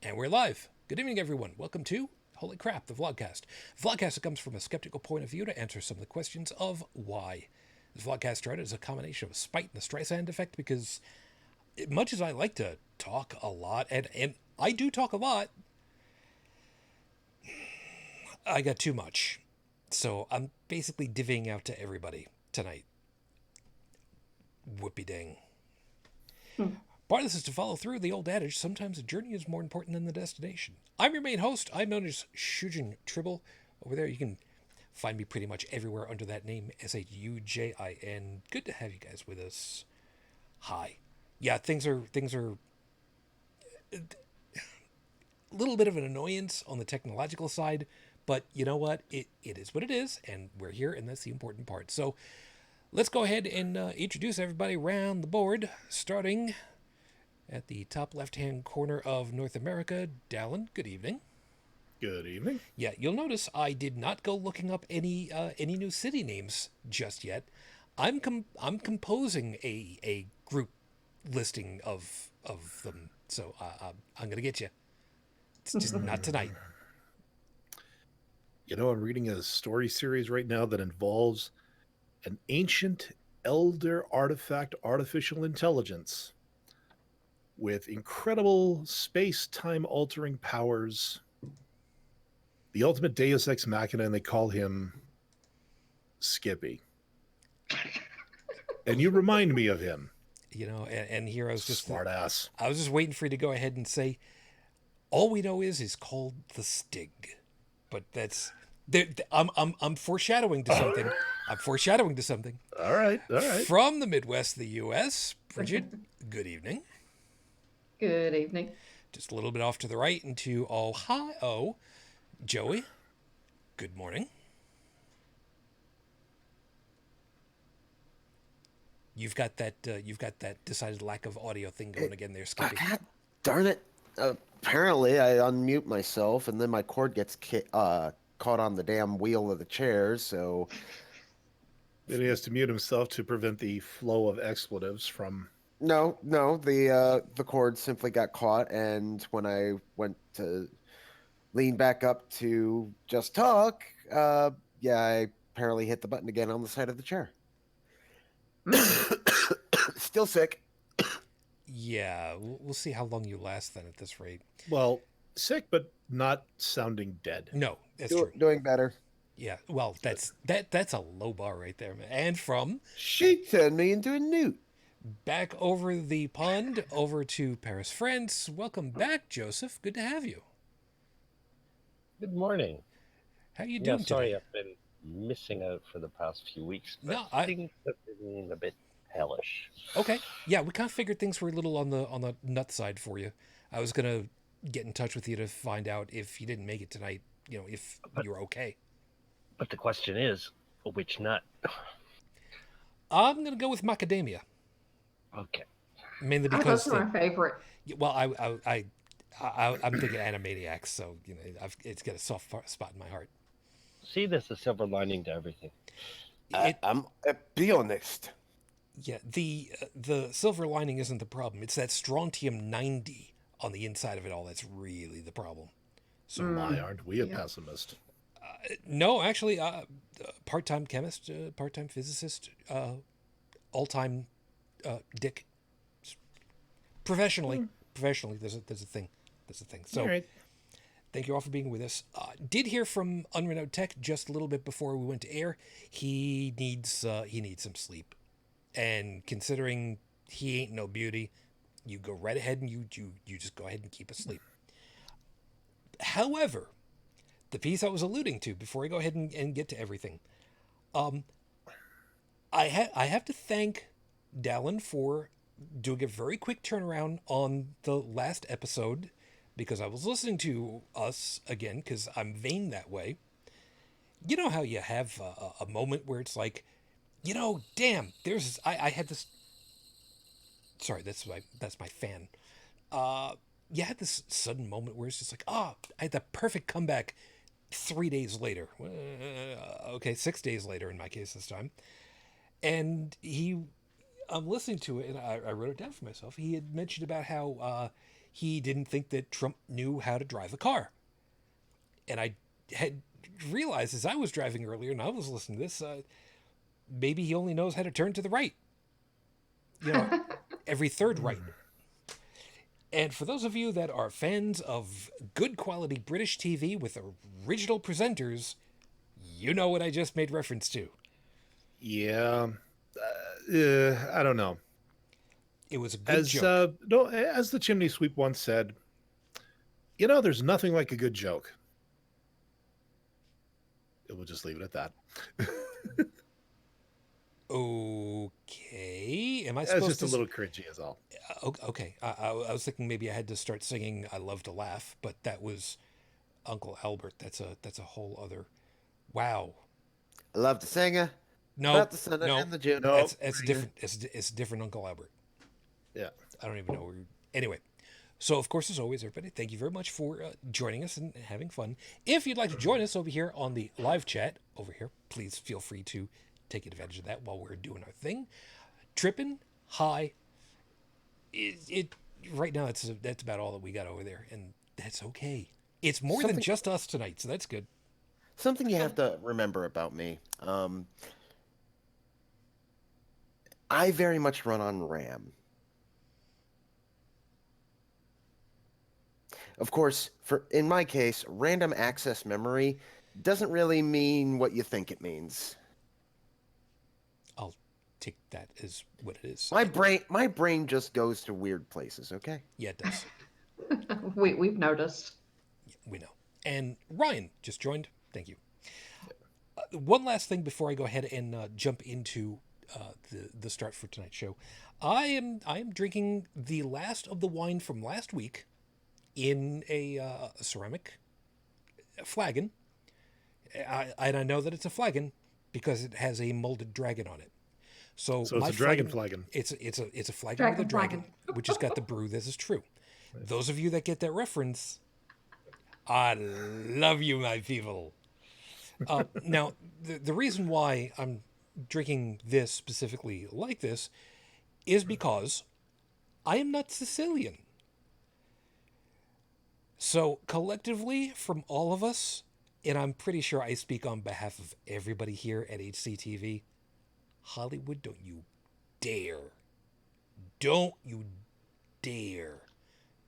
And we're live. Good evening, everyone. Welcome to Holy Crap, the Vlogcast. The Vlogcast that comes from a skeptical point of view to answer some of the questions of why. This Vlogcast started as a combination of spite and the Streisand effect because, much as I like to talk a lot, and I do talk a lot, I got too much. So I'm basically divvying out to everybody tonight. Whoopie dang. Part of this is to follow through the old adage, sometimes the journey is more important than the destination. I'm your main host. I'm known as Shujin Tribble. Over there, you can find me pretty much everywhere under that name, Shujin. Good to have you guys with us. Hi. Yeah, things are a little bit of an annoyance on the technological side, but you know what? It is what it is, and we're here, and that's the important part. So let's go ahead and introduce everybody around the board, starting at the top left-hand corner of North America. Dallin, good evening. Good evening. Yeah, you'll notice I did not go looking up any new city names just yet. I'm composing a group listing of them, so I'm gonna get you. It's just not tonight. I'm reading a story series right now that involves an ancient elder artifact artificial intelligence with incredible space time altering powers. The ultimate deus ex machina, and they call him Skippy. And you remind me of him. And here Smart ass. I was just waiting for you to go ahead and say all we know is he's called the Stig, but that's I'm foreshadowing to something. I'm foreshadowing to something. All right. From the Midwest, the U.S., Bridget, good evening. Good evening. Just a little bit off to the right into Ohio, Joey, good morning. You've got that decided lack of audio thing going again there, Skippy. God darn it. Apparently, I unmute myself, and then my cord gets caught on the damn wheel of the chair, so... Then he has to mute himself to prevent the flow of expletives from... No, the cord simply got caught, and when I went to lean back up to just talk, I apparently hit the button again on the side of the chair. Still sick. Yeah, we'll see how long you last then at this rate. Well, sick, but not sounding dead. No, that's true. Doing better. Yeah, well, that's a low bar right there, man. And from... She turned me into a newt. Back over the pond, over to Paris, France. Welcome back, Joseph. Good to have you. Good morning. How you doing sorry, today? I've been missing out for the past few weeks. But No, things have been a bit hellish. Okay. Yeah, we kind of figured things were a little on the nut side for you. I was gonna get in touch with you to find out if you didn't make it tonight. If you were okay. But the question is, which nut? I'm gonna go with macadamia. Okay. Mainly Oh, because those are my favorite. well, I'm thinking Animaniacs, so it's got a soft spot in my heart. See, there's a silver lining to everything. I'm a bionist. Yeah, the silver lining isn't the problem. It's that strontium 90 on the inside of it all that's really the problem. So Why aren't we a Yeah. pessimist? no, actually, part-time chemist, part-time physicist, all-time dick. Professionally, there's a thing. There's a thing. So, All right. thank you all for being with us. Did hear from Unrenowned Tech just a little bit before we went to air. He needs some sleep, and considering he ain't no beauty, you go right ahead and you just go ahead and keep asleep. However, the piece I was alluding to before I go ahead and get to everything, I have to thank Dallin for doing a very quick turnaround on the last episode because I was listening to us again because I'm vain that way. You know how you have a moment where it's like, damn, I had this. Sorry, that's my fan. You had this sudden moment where it's just like, I had the perfect comeback 3 days later. Okay, 6 days later in my case this time. And I'm listening to it, and I wrote it down for myself. He had mentioned about how he didn't think that Trump knew how to drive a car. And I had realized as I was driving earlier and I was listening to this, maybe he only knows how to turn to the right. Every third right. And for those of you that are fans of good quality British TV with original presenters, you know what I just made reference to. Yeah. I don't know. It was a good joke. No, as the chimney sweep once said, there's nothing like a good joke. We'll just leave it at that. Okay. Am I That's supposed just to... a little cringy is all. Okay. I was thinking maybe I had to start singing I Love to Laugh, but that was Uncle Albert. That's a whole other... Wow. I love to sing No, about the sun and the June. No. It's different. It's different Uncle Albert. Yeah. I don't even know where... Anyway. So, of course, as always, everybody, thank you very much for joining us and having fun. If you'd like to join us over here on the live chat over here, please feel free to take advantage of that while we're doing our thing. Tripping high. Right now, that's about all that we got over there, and that's okay. It's more than just us tonight, so that's good. Something you have to remember about me. I very much run on RAM. Of course, in my case, random access memory doesn't really mean what you think it means. I'll take that as what it is. My brain just goes to weird places, okay? Yeah, it does. We've noticed. We know. And Ryan just joined. Thank you. One last thing before I go ahead and jump into the start for tonight's show. I am drinking the last of the wine from last week in a ceramic flagon. And I know that it's a flagon because it has a molded dragon on it. So it's a dragon flagon. It's a flagon with a dragon, which has got the brew. This is true. Those of you that get that reference, I love you, my people. Now, the reason why I'm drinking this specifically like this is because I am not Sicilian. So collectively, from all of us, and I'm pretty sure I speak on behalf of everybody here at HCTV, Hollywood, don't you dare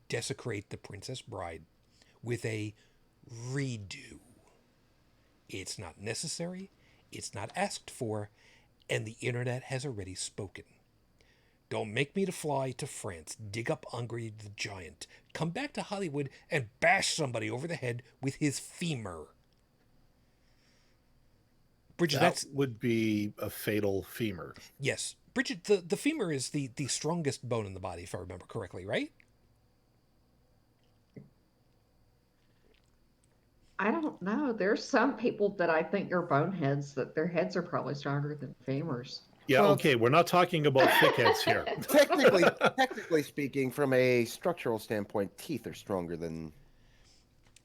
desecrate The Princess Bride with a redo. It's not necessary, it's not asked for, and the internet has already spoken. Don't make me to fly to France, dig up Andre the Giant, come back to Hollywood, and bash somebody over the head with his femur. Bridget, that would be a fatal femur. Yes. Bridget, the femur is the strongest bone in the body, if I remember correctly, right? I don't know. There's some people that I think are boneheads, that their heads are probably stronger than femurs. Yeah, well, okay, we're not talking about thick heads here. Technically speaking, from a structural standpoint, teeth are stronger than...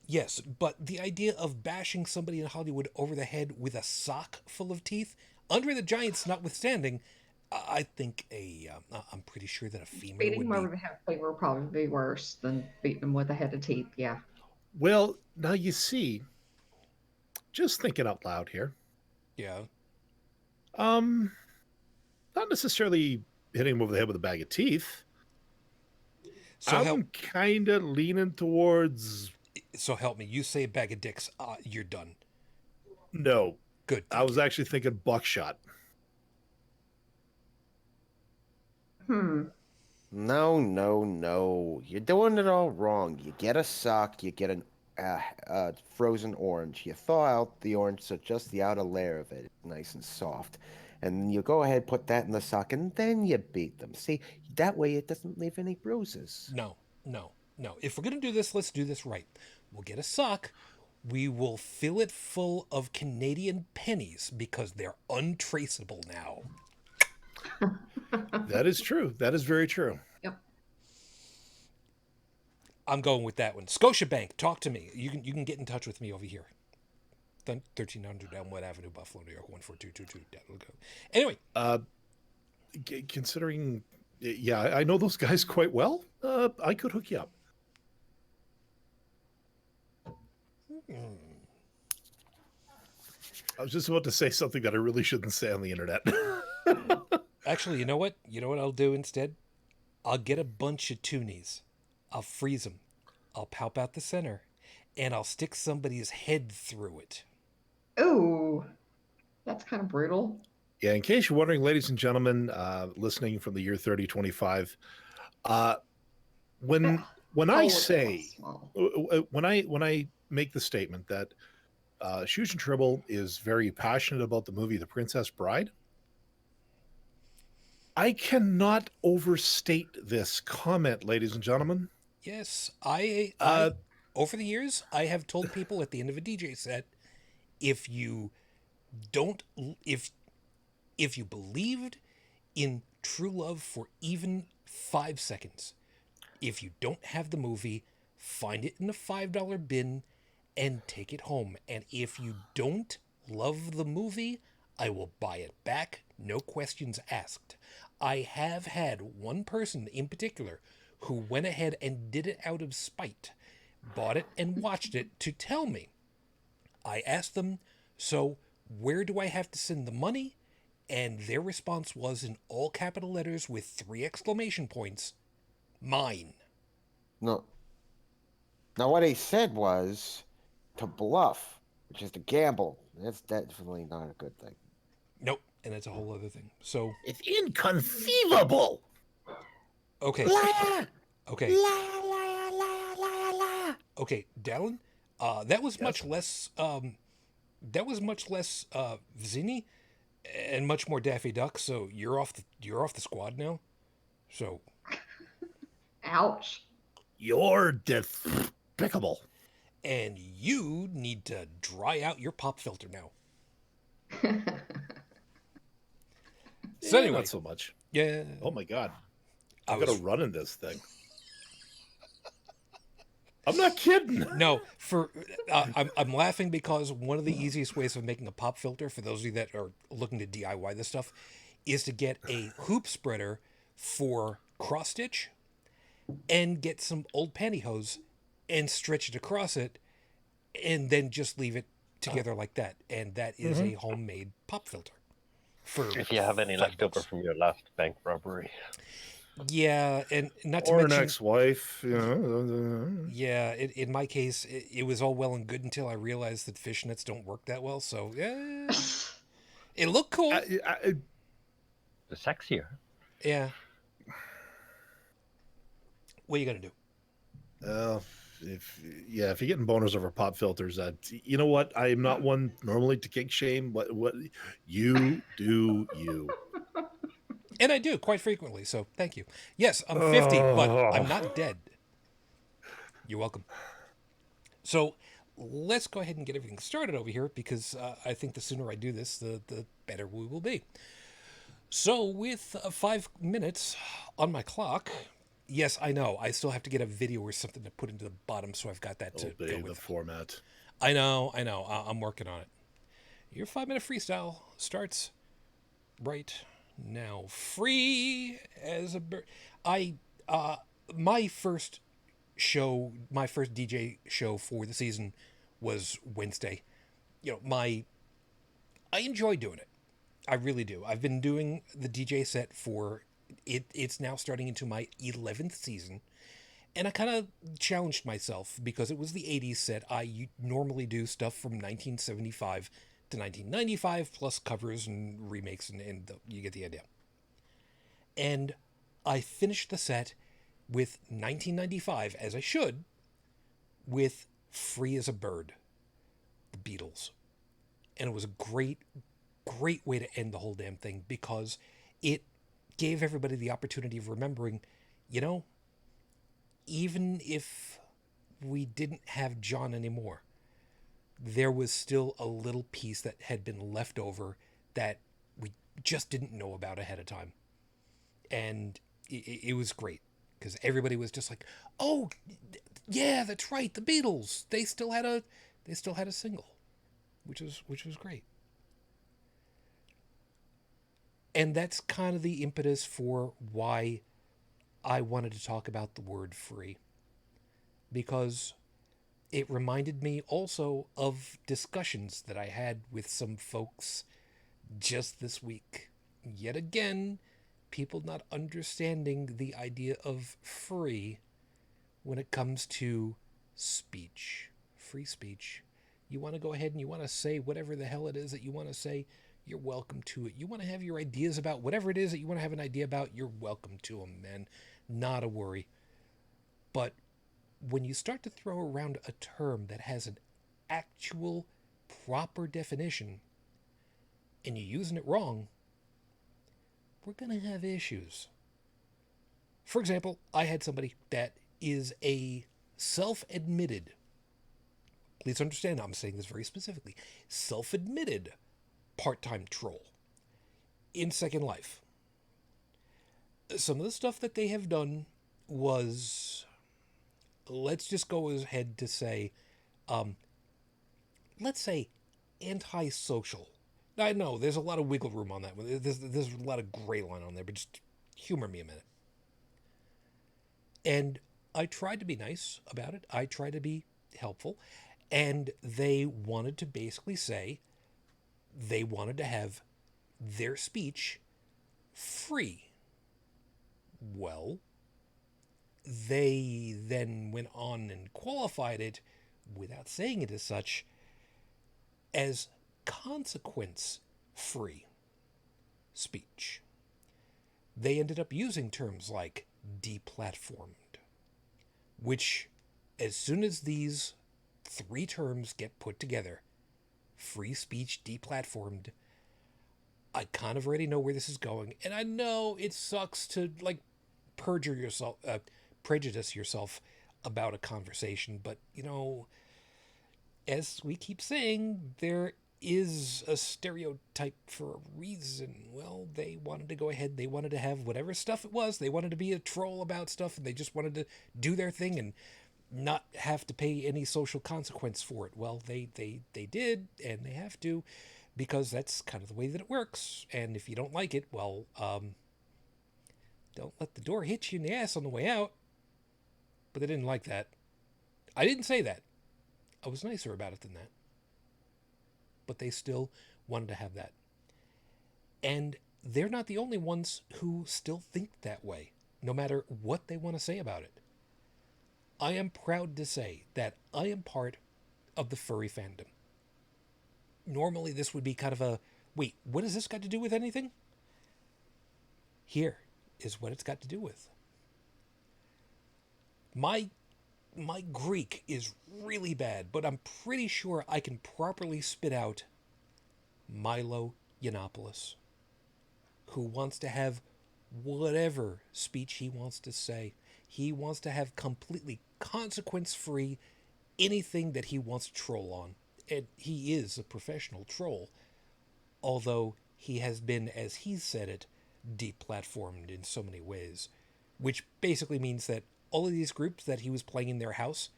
Yes, but the idea of bashing somebody in Hollywood over the head with a sock full of teeth, Andre the Giant's notwithstanding, I think I'm pretty sure that a femur Beating would him over the head with a femur would probably be worse than beating him with a head of teeth, yeah. Well, now you see, just thinking out loud here. Yeah. Not necessarily hitting him over the head with a bag of teeth. So I'm kind of leaning towards... So help me. You say a bag of dicks, you're done. No. Good. I was actually thinking buckshot. No. You're doing it all wrong. You get a sock, you get a frozen orange. You thaw out the orange so just the outer layer of it is nice and soft. And you go ahead, put that in the sock, and then you beat them. See, that way it doesn't leave any bruises. No. If we're going to do this, let's do this right. We'll get a sock. We will fill it full of Canadian pennies because they're untraceable now. That is true. That is very true. Yep. I'm going with that one. Scotiabank, talk to me. You can get in touch with me over here. 1300 Elmwood Avenue, Buffalo, New York, 14222. That'll go. Anyway. Considering, yeah, I know those guys quite well. I could hook you up. I was just about to say something that I really shouldn't say on the internet. Actually, you know what? You know what I'll do instead? I'll get a bunch of toonies. I'll freeze them. I'll pop out the center, and I'll stick somebody's head through it. Ooh, that's kind of brutal. Yeah, in case you're wondering, ladies and gentlemen, listening from the year 3025, when That when hole I is a little say small. when I make the statement that Shujin Tribble is very passionate about the movie The Princess Bride, I cannot overstate this comment, ladies and gentlemen. Yes, I Uh, over the years I have told people at the end of a DJ set, if you don't if you believed in true love for even 5 seconds, if you don't have the movie, find it in the $5 bin and take it home. And if you don't love the movie, I will buy it back, no questions asked. I have had one person in particular who went ahead and did it out of spite, bought it and watched it to tell me. I asked them, so where do I have to send the money? And their response was in all capital letters with 3 exclamation points, mine. No. Now, what he said was to bluff, which is to gamble. That's definitely not a good thing. Nope, and that's a whole other thing. So, it's inconceivable. okay, Liar, okay, liar, liar, liar, liar, liar. okay, Dallin, that was Yes. much less, zany and much more Daffy Duck, so you're off the squad now. So, Ouch. You're despicable. and you need to dry out your pop filter now. So Yeah, anyway, not so much. yeah, Oh my god, I I've got to was run in this thing. I'm not kidding. no for I'm laughing because one of the easiest ways of making a pop filter for those of you that are looking to DIY this stuff is to get a hoop spreader for cross stitch and get some old pantyhose and stretch it across it and then just leave it together like that, and that is a homemade pop filter. For If you have any leftover $5. from your last bank robbery. Yeah, and not to Or an mention, ex-wife, you know. yeah, in my case, it was all well and good until I realized that fishnets don't work that well. So yeah, it looked cool. The sexier. Yeah. What are you gonna do? If you're getting boners over pop filters, you know what? I am not one normally to kink shame. What you do, you. And I do quite frequently. So thank you. Yes, I'm 50, but I'm Oh. not dead. You're welcome. So let's go ahead and get everything started over here because I think the sooner I do this, the better we will be. So with 5 minutes on my clock, yes, I know I still have to get a video or something to put into the bottom, so I've got that to go Obey the with. format. I know. I'm working on it. Your 5-minute freestyle starts right now. Free as a bird. My first DJ show for the season was Wednesday. You know, I enjoy doing it. I really do. I've been doing the DJ set for it. It's now starting into my 11th season, and I kind of challenged myself because it was the 80s set. I normally do stuff from 1975 to 1995 plus covers and remakes, and you get the idea. And I finished the set with 1995, as I should, with Free as a Bird, the Beatles. And it was a great way to end the whole damn thing because it gave everybody the opportunity of remembering, you know, even if we didn't have John anymore, there was still a little piece that had been left over that we just didn't know about ahead of time. And it was great because everybody was just like, "Oh, yeah, that's right, the Beatles. They still had a single, which was great." And that's kind of the impetus for why I wanted to talk about the word free. Because it reminded me also of discussions that I had with some folks just this week. Yet again, people not understanding the idea of free when it comes to speech, free speech. You want to go ahead and you want to say whatever the hell it is that you want to say, you're welcome to it. You want to have your ideas about whatever it is that you want to have an idea about, you're welcome to them, man. Not a worry. But when you start to throw around a term that has an actual proper definition and you're using it wrong, we're going to have issues. For example, I had somebody that is a self-admitted, please understand I'm saying this very specifically, self-admitted part-time troll in Second Life. Some of the stuff that they have done was, let's just go ahead to say, let's say antisocial. I know there's a lot of wiggle room on that one. There's a lot of gray line on there, but just humor me a minute. And I tried to be nice about it. I tried to be helpful. And they wanted to basically say they wanted to have their speech free. Well, they then went on and qualified it, without saying it as such, as consequence-free speech. They ended up using terms like deplatformed, which, as soon as these three terms get put together, free speech, deplatformed, I kind of already know where this is going. And I know it sucks to, like, prejudice yourself about a conversation, but, you know, as we keep saying, there is a stereotype for a reason. Well, they wanted to go ahead, they wanted to have whatever stuff it was, they wanted to be a troll about stuff, and they just wanted to do their thing and not have to pay any social consequence for it. Well, they did, and they have to, because that's kind of the way that it works. And if you don't like it, well, don't let the door hit you in the ass on the way out. But they didn't like that. I didn't say that. I was nicer about it than that. But they still wanted to have that. And they're not the only ones who still think that way, no matter what they want to say about it. I am proud to say that I am part of the furry fandom. Normally this would be kind of a, wait, what has this got to do with anything? Here is what it's got to do with. My Greek is really bad, but I'm pretty sure I can properly spit out Milo Yiannopoulos, who wants to have whatever speech he wants to say. He wants to have completely consequence-free anything that he wants to troll on. And he is a professional troll, although he has been, as he said it, deplatformed in so many ways, which basically means that all of these groups that he was playing in their house,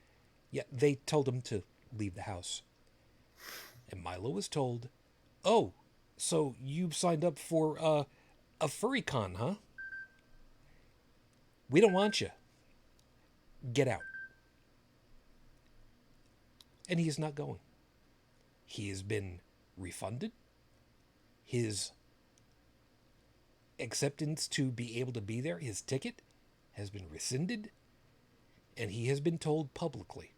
yeah, they told him to leave the house. And Milo was told, oh, so you've signed up for a furry con, huh? We don't want you. Get out. And he is not going. He has been refunded. His acceptance to be able to be there, his ticket, has been rescinded. And he has been told publicly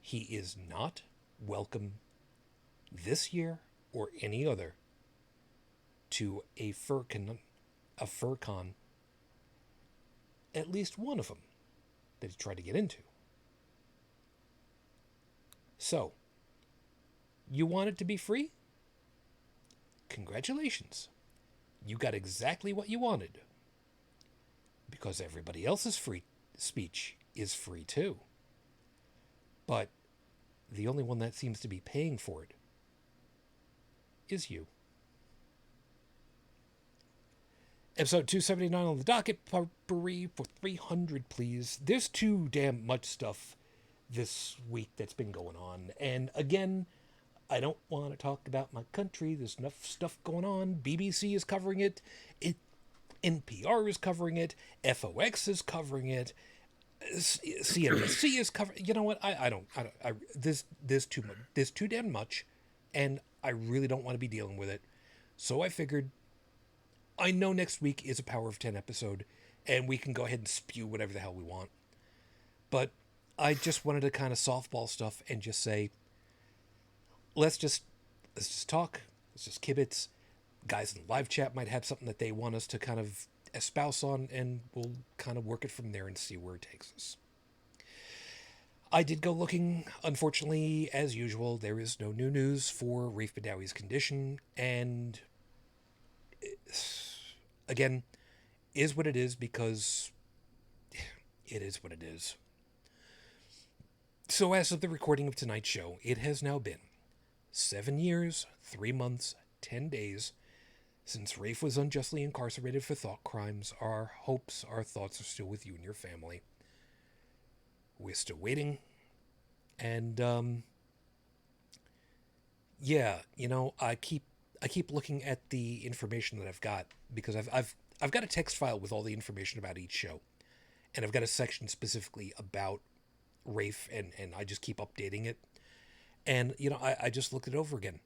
he is not welcome this year or any other to a furcon, at least one of them that he tried to get into. So, you want it to be free? Congratulations. You got exactly what you wanted. Because everybody else's free speech is free too. But the only one that seems to be paying for it is you. Episode 279 on the docket, Potpourri for 300, please. There's too damn much stuff this week that's been going on. And again, I don't want to talk about my country. There's enough stuff going on. BBC is covering it. NPR is covering it. FOX is covering it. CNBC is covered. You know what? This too damn much, and I really don't want to be dealing with it. So I figured, I know next week is a Power of 10 episode, and we can go ahead and spew whatever the hell we want. But I just wanted to kind of softball stuff and just say, let's just talk. Let's just kibitz. Guys in the live chat might have something that they want us to kind of espouse on, and we'll kind of work it from there and see where it takes us. I did go looking. Unfortunately, as usual, there is no new news for Rafe Badawi's condition, and again, is what it is because it is what it is. So as of the recording of tonight's show, it has now been 7 years, 3 months, 10 days since Rafe was unjustly incarcerated for thought crimes. Our hopes, our thoughts are still with you and your family. We're still waiting. And, yeah, you know, I keep looking at the information that I've got, because I've got a text file with all the information about each show. And I've got a section specifically about Rafe, and I just keep updating it. And, you know, I just looked it over again.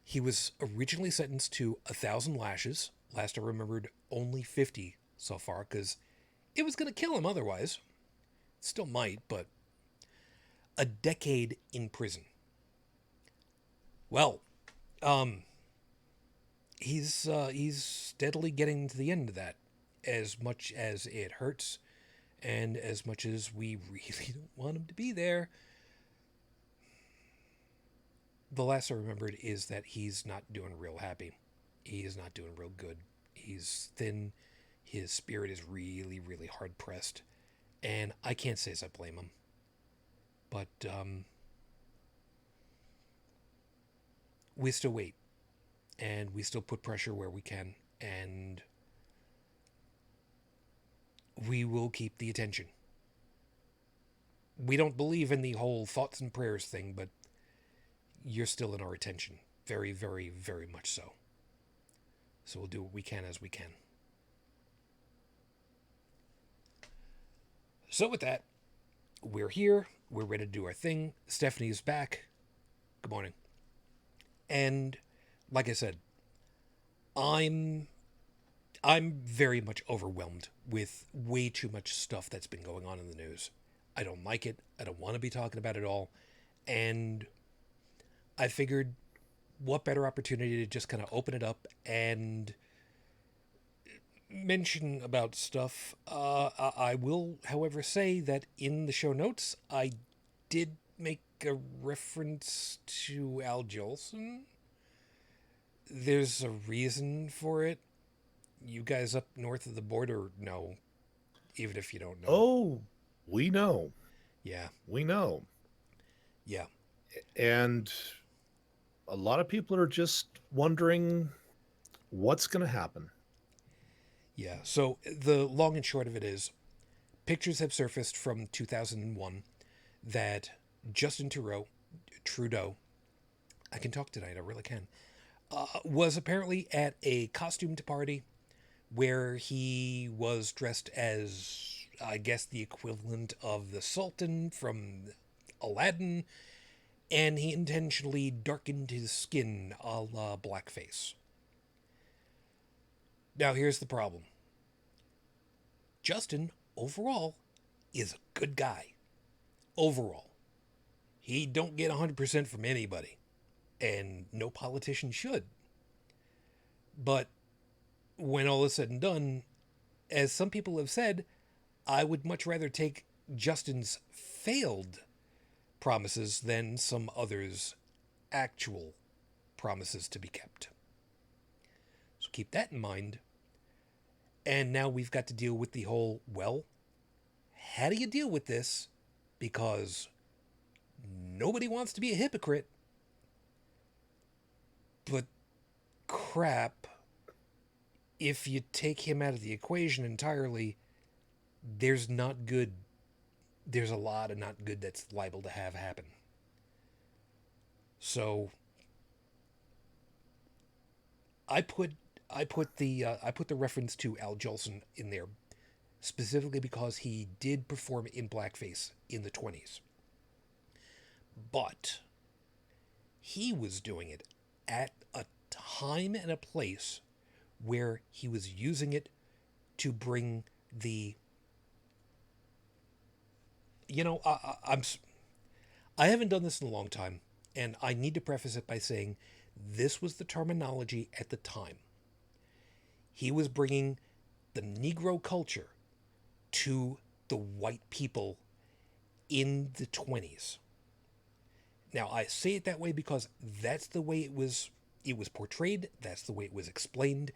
He was originally sentenced to 1,000 lashes. Last I remembered, only 50 so far, because it was going to kill him otherwise. Still might, but a decade in prison. Well, he's steadily getting to the end of that, as much as it hurts, and as much as we really don't want him to be there. The last I remembered is that he's not doing real happy. He is not doing real good. He's thin. His spirit is really, really hard pressed. And I can't say as I blame him. But we still wait. And we still put pressure where we can. And we will keep the attention. We don't believe in the whole thoughts and prayers thing, but you're still in our attention. Very, very, very much so. So we'll do what we can as we can. So with that, we're here. We're ready to do our thing. Stephanie's back. Good morning. And like I said, I'm very much overwhelmed with way too much stuff that's been going on in the news. I don't like it. I don't want to be talking about it all. And I figured, what better opportunity to just kind of open it up and mention about stuff. I will, however, say that in the show notes, I did make a reference to Al Jolson. There's a reason for it. You guys up north of the border know, even if you don't know. Oh, we know. Yeah. We know. Yeah. And a lot of people are just wondering what's going to happen. Yeah. So the long and short of it is, pictures have surfaced from 2001 that Justin Trudeau, I can talk tonight, I really can, was apparently at a costumed party where he was dressed as, I guess, the equivalent of the Sultan from Aladdin, and he intentionally darkened his skin a la blackface. Now, here's the problem. Justin, overall, is a good guy. Overall. He don't get 100% from anybody. And no politician should. But when all is said and done, as some people have said, I would much rather take Justin's failed promises than some others' actual promises to be kept. So keep that in mind. And now we've got to deal with the whole, well, how do you deal with this? Because nobody wants to be a hypocrite. But crap, if you take him out of the equation entirely, there's a lot of not good that's liable to have happen. So I put the reference to Al Jolson in there specifically because he did perform in blackface in the 20s. But he was doing it at a time and a place where he was using it to bring the, you know, I haven't done this in a long time, and I need to preface it by saying this was the terminology at the time. He was bringing the Negro culture to the white people in the 20s. Now, I say it that way because that's the way it was portrayed, that's the way it was explained,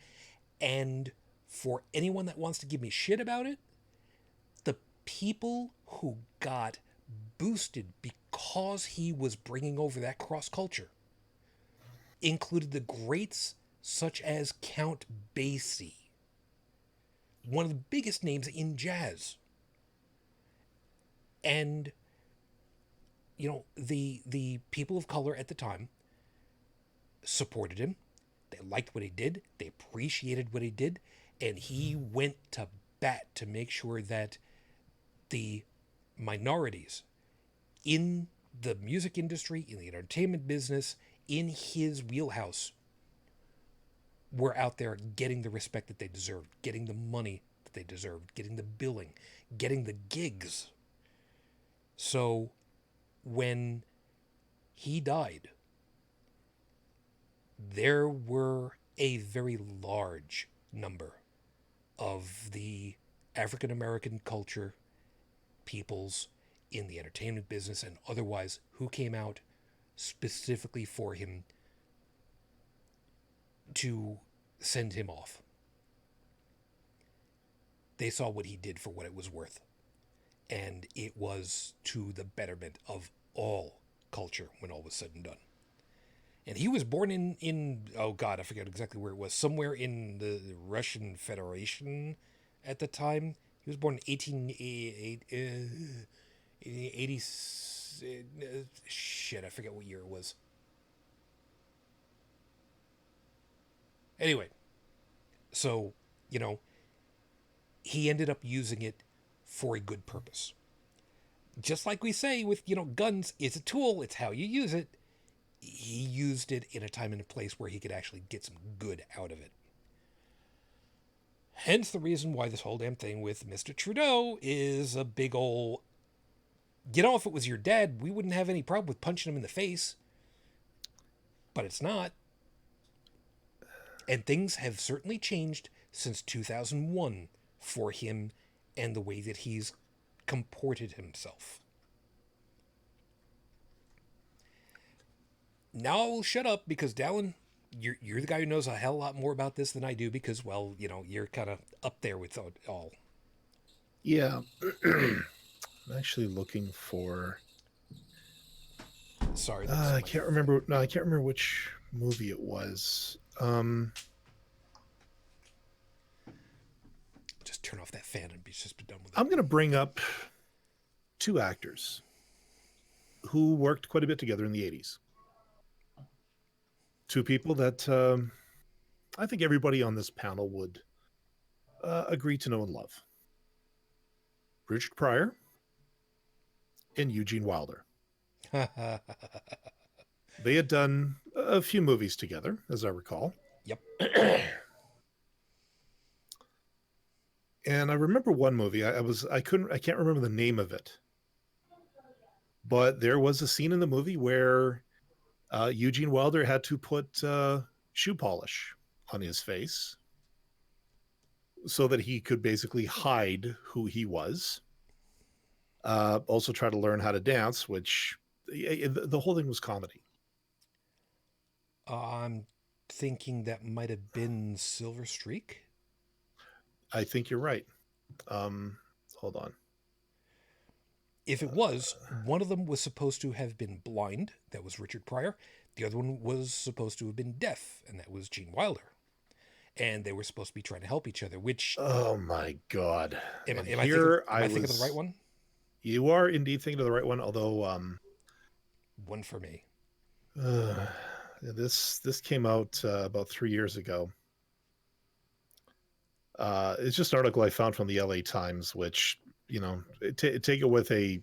and for anyone that wants to give me shit about it, the people who got boosted because he was bringing over that cross culture included the greats such as Count Basie, one of the biggest names in jazz. And you know, the people of color at the time supported him. They liked what he did. They appreciated what he did, and he went to bat to make sure that the minorities in the music industry, in the entertainment business, in his wheelhouse, were out there getting the respect that they deserved, getting the money that they deserved, getting the billing, getting the gigs. So when he died, there were a very large number of the African American culture peoples in the entertainment business and otherwise who came out specifically for him to send him off. They saw what he did for what it was worth, and it was to the betterment of all culture when all was said and done. And he was born in oh god, I forget exactly where it was, somewhere in the Russian Federation at the time. He was born in 1880. Shit, I forget what year it was. Anyway, so, you know, he ended up using it for a good purpose. Just like we say with, you know, guns, it's a tool, it's how you use it. He used it in a time and a place where he could actually get some good out of it. Hence the reason why this whole damn thing with Mr. Trudeau is a big ol', you know, if it was your dad, we wouldn't have any problem with punching him in the face. But it's not. And things have certainly changed since 2001 for him and the way that he's comported himself. Now I will shut up because Dallin, you're the guy who knows a hell of a lot more about this than I do because, well, you know, you're kind of up there with it all. Yeah. I'm actually looking for. Sorry. I can't remember. No, I can't remember which movie it was. Just turn off that fan and just be done with it. I'm going to bring up two actors who worked quite a bit together in the 80s. Two people that I think everybody on this panel would agree to know and love. Richard Pryor and Eugene Wilder. They had done a few movies together, as I recall. Yep. And I remember one movie. I can't remember the name of it. But there was a scene in the movie where Eugene Wilder had to put shoe polish on his face so that he could basically hide who he was. Also try to learn how to dance, which the whole thing was comedy. I'm thinking that might have been Silver Streak. I think you're right. Hold on. If it was, one of them was supposed to have been blind. That was Richard Pryor. The other one was supposed to have been deaf, and that was Gene Wilder. And they were supposed to be trying to help each other, which... Oh, my God. Am I thinking of the right one? You are indeed thinking of the right one, although... One for me. This came out about 3 years ago. It's just an article I found from the LA Times, which, you know, take it with a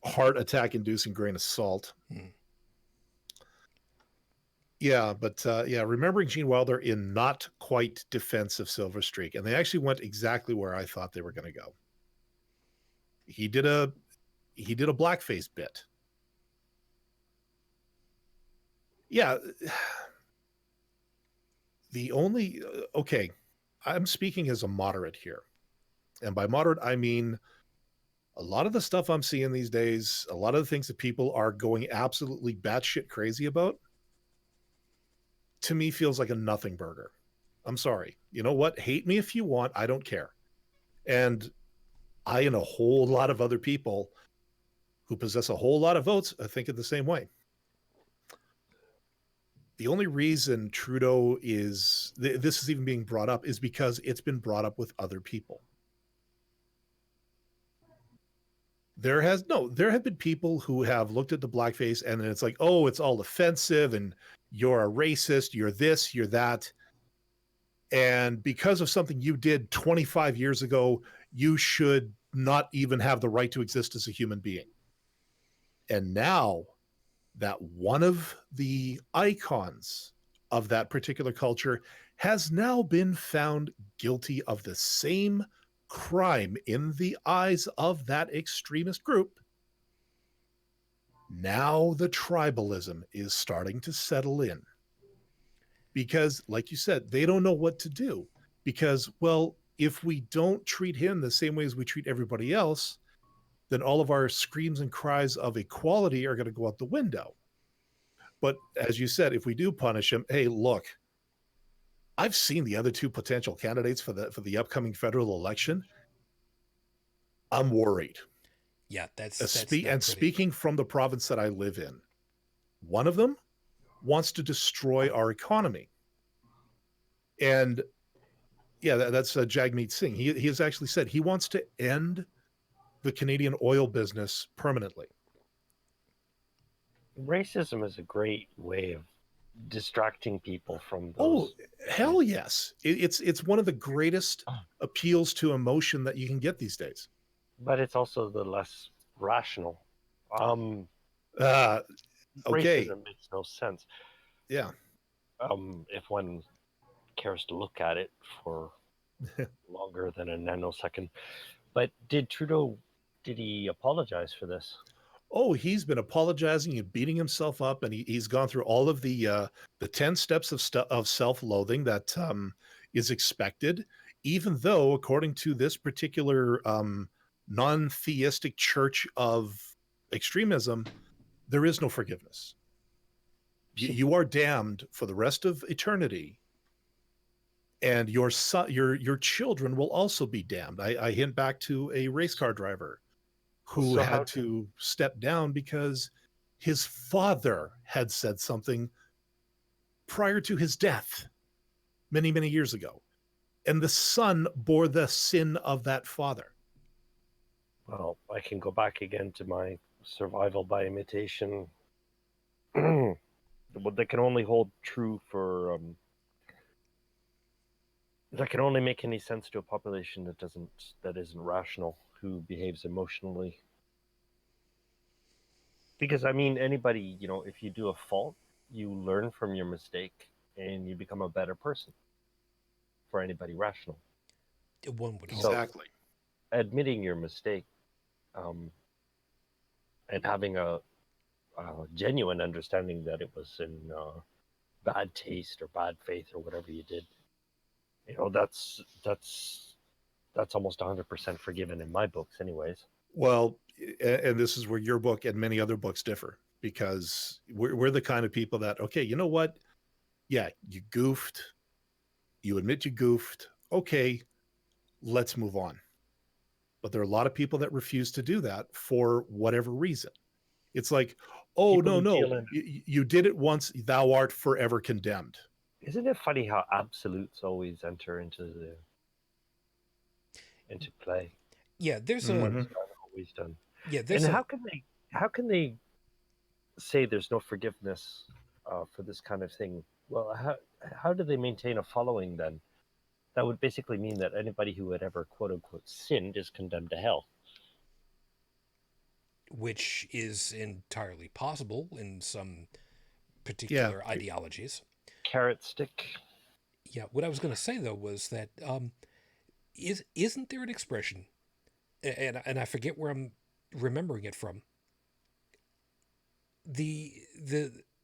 heart attack inducing grain of salt. Yeah, but yeah, remembering Gene Wilder in not quite defense of Silver Streak, and they actually went exactly where I thought they were going to go. He did a blackface bit. Yeah, the only okay, I'm speaking as a moderate here, and by moderate I mean a lot of the stuff I'm seeing these days, a lot of the things that people are going absolutely batshit crazy about, to me feels like a nothing burger. I'm sorry. You know what? Hate me if you want. I don't care. And I and a whole lot of other people who possess a whole lot of votes think it the same way. The only reason Trudeau is this is even being brought up is because it's been brought up with other people. There have been people who have looked at the blackface and then it's like, oh, it's all offensive and you're a racist, you're this, you're that. And because of something you did 25 years ago, you should not even have the right to exist as a human being. And now that one of the icons of that particular culture has now been found guilty of the same crime in the eyes of that extremist group, now the tribalism is starting to settle in. Because, like you said, they don't know what to do. Because, well, if we don't treat him the same way as we treat everybody else, then all of our screams and cries of equality are going to go out the window. But as you said, if we do punish him, hey, look, I've seen the other two potential candidates for the upcoming federal election. I'm worried. Yeah, that's speaking from the province that I live in, one of them wants to destroy our economy. And yeah, that's Jagmeet Singh. He has actually said he wants to end the Canadian oil business permanently. Racism is a great way of distracting people from those. Oh, hell yes. It's one of the greatest appeals to emotion that you can get these days. But it's also the less rational. Okay. Racism makes no sense. Yeah. If one cares to look at it for longer than a nanosecond. But did he apologize for this? Oh, he's been apologizing and beating himself up, and he's gone through all of the 10 steps of self-loathing that is expected, even though, according to this particular non-theistic church of extremism, there is no forgiveness. You are damned for the rest of eternity, and your children will also be damned. I hint back to a race car driver who had to step down because his father had said something prior to his death many, many years ago. And the son bore the sin of that father. Well, I can go back again to my survival by imitation. That can only hold true for... that can only make any sense to a population that isn't rational, who behaves emotionally. Because, I mean, anybody, if you do a fault, you learn from your mistake and you become a better person. For anybody rational. One would hope. Exactly. Admitting your mistake and having a genuine understanding that it was in bad taste or bad faith or whatever you did, that's almost 100% forgiven in my books anyways. Well, and this is where your book and many other books differ, because we're the kind of people that, okay, you know what? Yeah, you goofed. You admit you goofed. Okay, let's move on. But there are a lot of people that refuse to do that for whatever reason. It's like, oh, no, you did it once, thou art forever condemned. Isn't it funny how absolutes always enter into play? Yeah, there's always done. Yeah, and how can they say there's no forgiveness for this kind of thing? Well, how do they maintain a following then? that would basically mean that anybody who had ever quote unquote sinned is condemned to hell. which is entirely possible in some particular ideologies. Carrot stick. Yeah, what I was going to say though was that isn't there an expression, and I forget where I'm remembering it from. The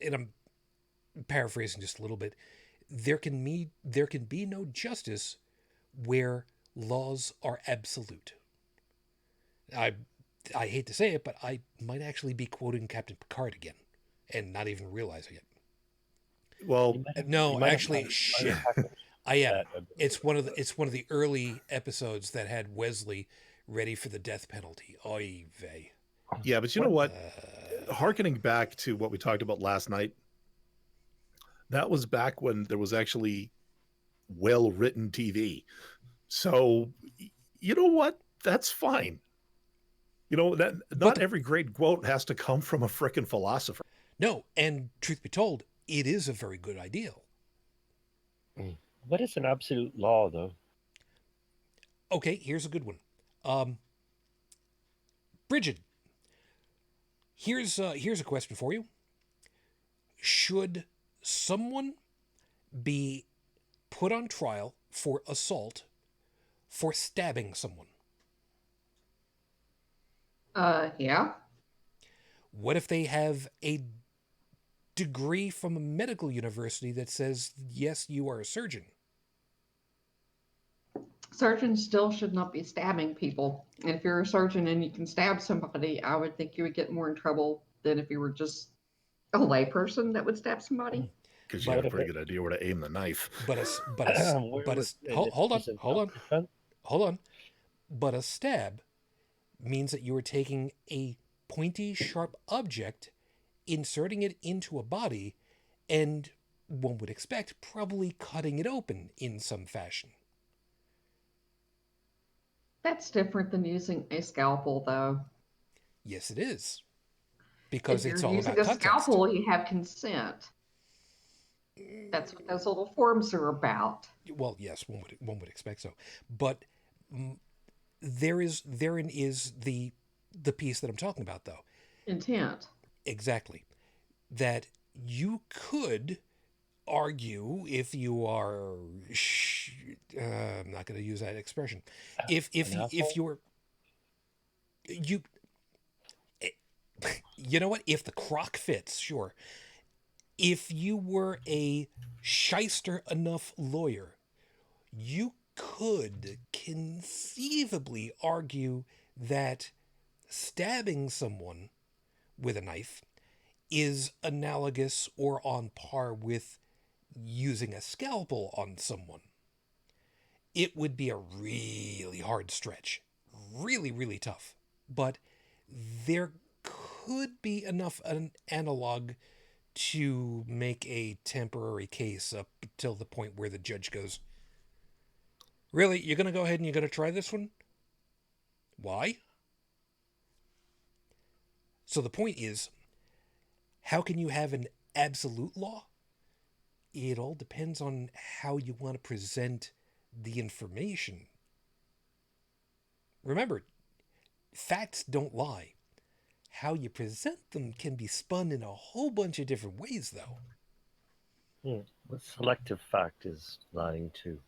and I'm paraphrasing just a little bit. There can be no justice where laws are absolute. I I hate to say it, but I might actually be quoting Captain Picard again, and not even realizing it. Well, No, actually, shit. I am. That It's one of the early episodes that had Wesley ready for the death penalty. Oy vey. yeah, but you know what? Harkening back to what we talked about last night, that was back when there was actually well-written TV. So, you know what? That's fine. You know, that not every great quote has to come from a frickin' philosopher. No, and truth be told, it is a very good ideal. What is an absolute law, though? Okay, here's a good one. Bridget, here's a question for you. Should someone be put on trial for assault for stabbing someone? Yeah. What if they have a degree from a medical university that says, yes, you are a surgeon? Surgeons still should not be stabbing people. And if you're a surgeon and you can stab somebody, I would think you would get more in trouble than if you were just a layperson that would stab somebody. Because you have a pretty good idea where to aim the knife. Hold on. But a stab means that you are taking a pointy, sharp object, inserting it into a body, and one would expect probably cutting it open in some fashion. That's different than using a scalpel, though. Yes, it is. Because if it's you're all using about a context. scalpel, you have consent. That's what those little forms are about. Well, yes, one would expect so. But therein is the piece that I'm talking about, though. Intent. Exactly. That you could argue, if you are I'm not going to use that expression, if you're you know what, if the crock fits, sure, if you were a shyster enough lawyer, you could conceivably argue that stabbing someone with a knife is analogous or on par with using a scalpel on someone. It would be a really hard stretch. Really, really tough. But there could be enough an analog to make a temporary case up until the point where the judge goes, really? You're going to go ahead and you're going to try this one? Why? So the point is, how can you have an absolute law? It all depends on how you want to present the information. Remember, facts don't lie. How you present them can be spun in a whole bunch of different ways, though. What selective fact is lying too?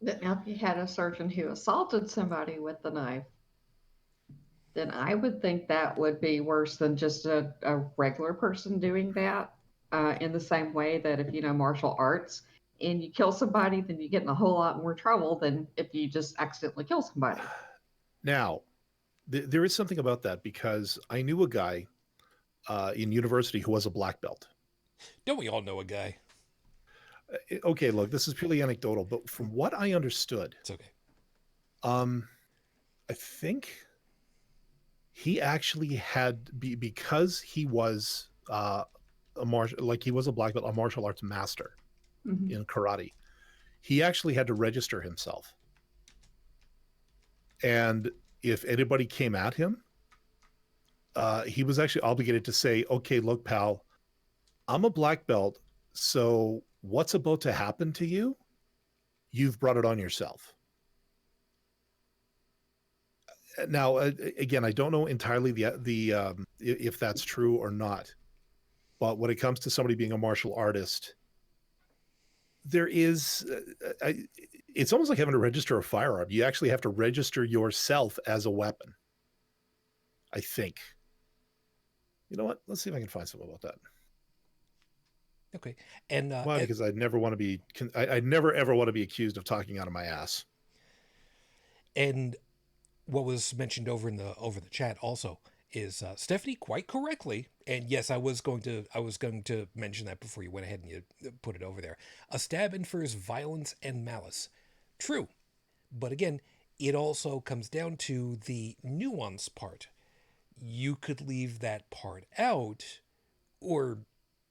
Now, if you had a surgeon who assaulted somebody with the knife, then I would think that would be worse than just a regular person doing that. In the same way that if you know martial arts and you kill somebody, then you get in a whole lot more trouble than if you just accidentally kill somebody. Now, there is something about that, because I knew a guy in university who was a black belt. Don't we all know a guy? Okay, look, this is purely anecdotal, but from what I understood, it's okay. I think he actually had, because he was he was a black belt, a martial arts master in karate. He actually had to register himself, and if anybody came at him, he was actually obligated to say, "Okay, look, pal, I'm a black belt, So what's about to happen to you? You've brought it on yourself. Now, again, I don't know entirely if that's true or not. But when it comes to somebody being a martial artist, there is, it's almost like having to register a firearm. You actually have to register yourself as a weapon, I think. You know what? Let's see if I can find something about that. Okay. And Why? Because I'd never want to be, I'd never ever want to be accused of talking out of my ass. and what was mentioned over the chat also is Stephanie quite correctly, and yes, I was going to mention that before you went ahead and you put it over there. A stab infers violence and malice. True, but again, it also comes down to the nuance part. You could leave that part out, or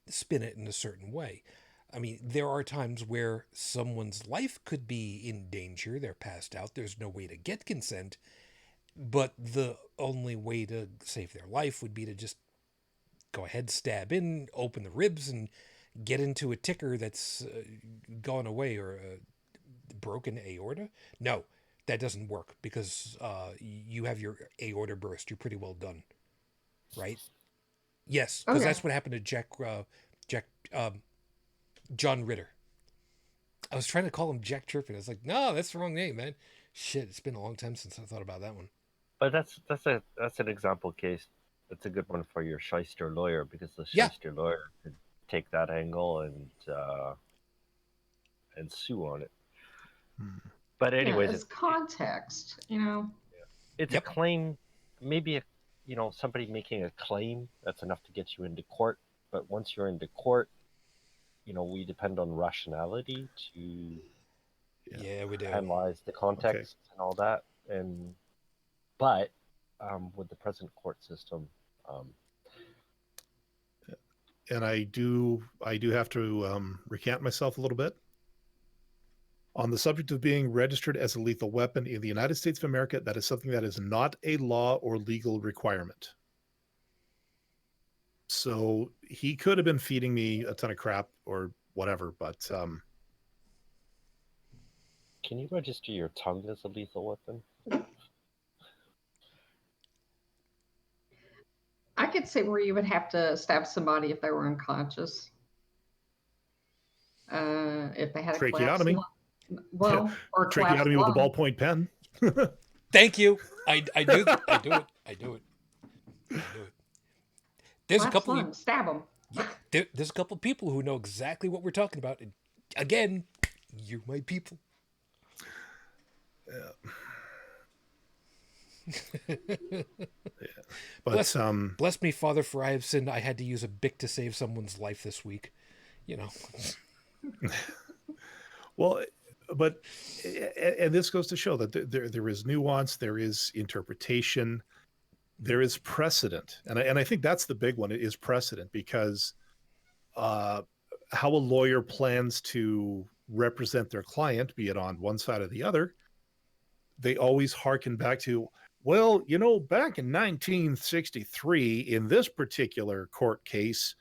spin it in a certain way. I mean, there are times where someone's life could be in danger. They're passed out. There's no way to get consent. But the only way to save their life would be to just go ahead, stab in, open the ribs, and get into a ticker that's gone away, or a broken aorta. No, that doesn't work, because you have your aorta burst. You're pretty well done, right? Yes, because that's what happened to John Ritter. I was trying to call him Jack Turpin. I was like, no, that's the wrong name, man. Shit, it's been a long time since I thought about that one. But that's an example case. That's a good one for your shyster lawyer, because the shyster lawyer could take that angle and sue on it. But anyways, it's context, you know. It's a claim. Maybe somebody making a claim, that's enough to get you into court. But once you're into court, we depend on rationality to we do analyze the context and all that. But with the present court system, and I do have to recant myself a little bit on the subject of being registered as a lethal weapon in the United States of America. That is something that is not a law or legal requirement. So he could have been feeding me a ton of crap or whatever, but can you register your tongue as a lethal weapon? I could see where you would have to stab somebody if they were unconscious. If they had a tracheotomy. Or tracheotomy with a ballpoint pen. Thank you. I do it. There's a couple. Stab them. There's a couple people who know exactly what we're talking about. And again, you're my people. But bless me, Father, for I have sinned. I had to use a Bic to save someone's life this week. Well, but and this goes to show that there is nuance, there is interpretation, there is precedent, and I think that's the big one. It is precedent, because how a lawyer plans to represent their client, be it on one side or the other, they always hearken back to, well, back in 1963, in this particular court case,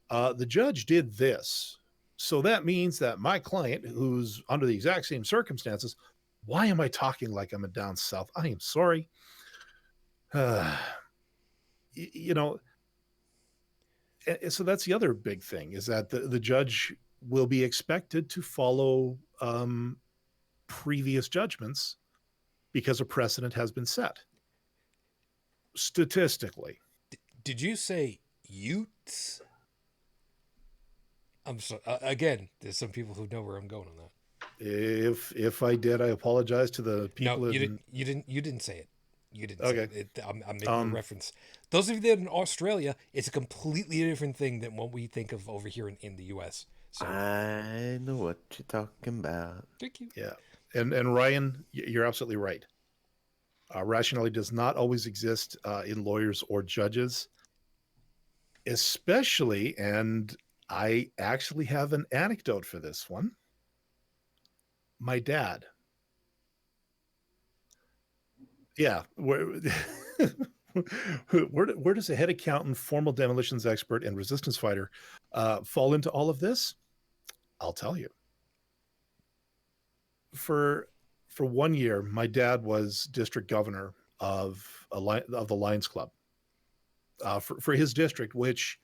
the judge did this. So that means that my client, who's under the exact same circumstances, why am I talking like I'm down south? I am sorry. So that's the other big thing, is that the judge will be expected to follow previous judgments, because a precedent has been set. Statistically. Did you say Utes? I'm sorry. Again, there's some people who know where I'm going on that. If I did, I apologize to the people. No, you didn't say it. You didn't say it. I'm making a reference. Those of you that are in Australia, it's a completely different thing than what we think of over here in the U.S. So I know what you're talking about. Thank you. Yeah, and Ryan, you're absolutely right. Rationality does not always exist in lawyers or judges, especially, and I actually have an anecdote for this one. My dad. Yeah. Where does a head accountant, formal demolitions expert, and resistance fighter fall into all of this? I'll tell you. For 1 year, my dad was district governor of of the Lions Club for his district, which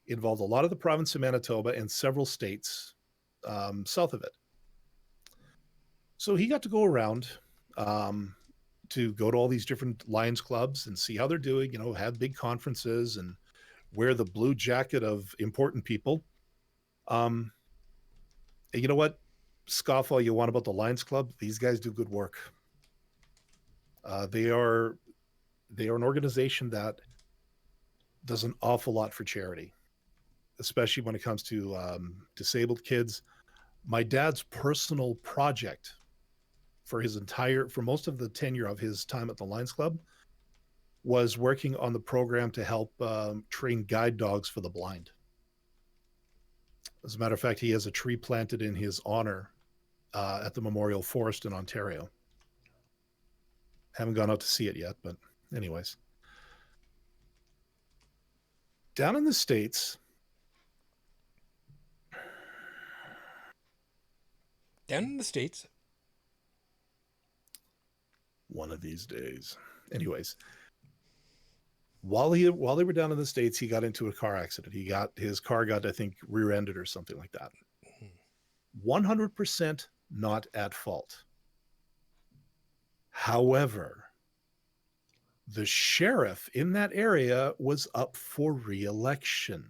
involved a lot of the province of Manitoba and several states south of it. So he got to go around to go to all these different Lions clubs and see how they're doing, have big conferences and wear the blue jacket of important people. And you know what? Scoff all you want about the Lions Club. These guys do good work. They are an organization that does an awful lot for charity, especially when it comes to disabled kids. My dad's personal project for most of the tenure of his time at the Lions Club was working on the program to help train guide dogs for the blind. As a matter of fact, he has a tree planted in his honor at the Memorial Forest in Ontario. Haven't gone out to see it yet, but anyways. Down in the States, one of these days. Anyways, while they were down in the States, he got into a car accident. His car got, I think, rear-ended or something like that. 100% not at fault. However, the sheriff in that area was up for re-election.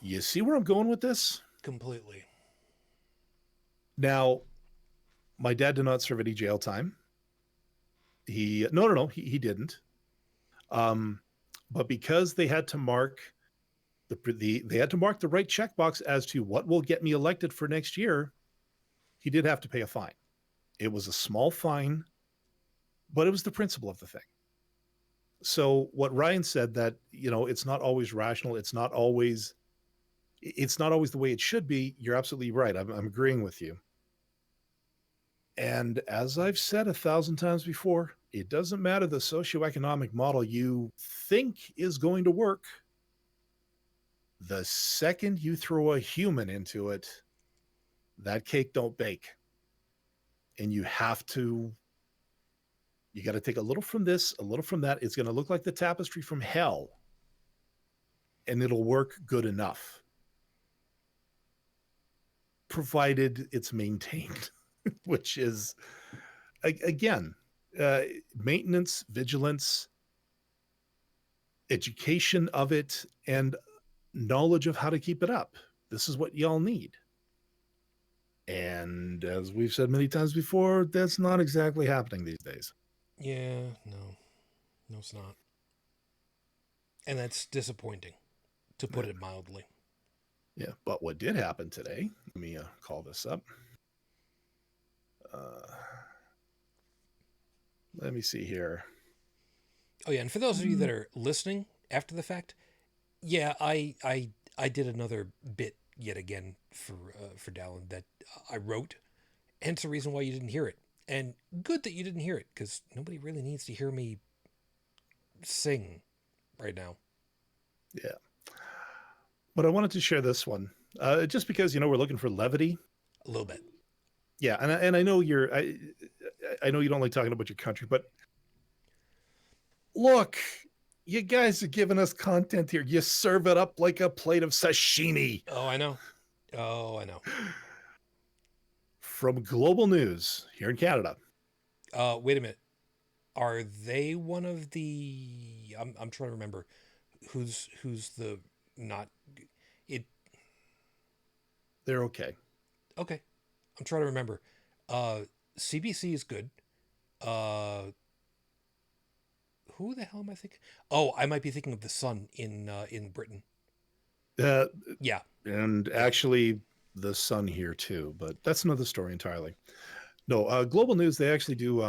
You see where I'm going with this? Completely. Now, my dad did not serve any jail time. He didn't. But because they had to mark the right checkbox as to what will get me elected for next year, he did have to pay a fine. It was a small fine, but it was the principle of the thing. So what Ryan said, that it's not always rational, it's not always the way it should be. You're absolutely right. I'm agreeing with you. And as I've said 1,000 times before, it doesn't matter the socioeconomic model you think is going to work. The second you throw a human into it, that cake don't bake. And you got to take a little from this, a little from that. It's going to look like the tapestry from hell, and it'll work good enough, provided it's maintained. Which is, again, maintenance, vigilance, education of it, and knowledge of how to keep it up. This is what y'all need. And as we've said many times before, that's not exactly happening these days. Yeah, no, it's not. And that's disappointing, to put it mildly. Yeah, but what did happen today, let me call this up. Let me see here. Oh yeah, and for those of you that are listening after the fact, yeah, I did another bit yet again for Dallin that I wrote, hence the reason why you didn't hear it. And good that you didn't hear it, because nobody really needs to hear me sing right now. Yeah. But I wanted to share this one, just because we're looking for levity. A little bit. Yeah, and I know I know you don't like talking about your country, but look, you guys are giving us content here. You serve it up like a plate of sashimi. Oh, I know. From Global News here in Canada. Wait a minute. Are they one of the? I'm trying to remember who's the not it. They're okay. Okay, I'm trying to remember. CBC is good. Who the hell am I thinking? Oh, I might be thinking of the Sun in Britain. Yeah, and actually the Sun here too, but that's another story entirely. No, Global News, they actually do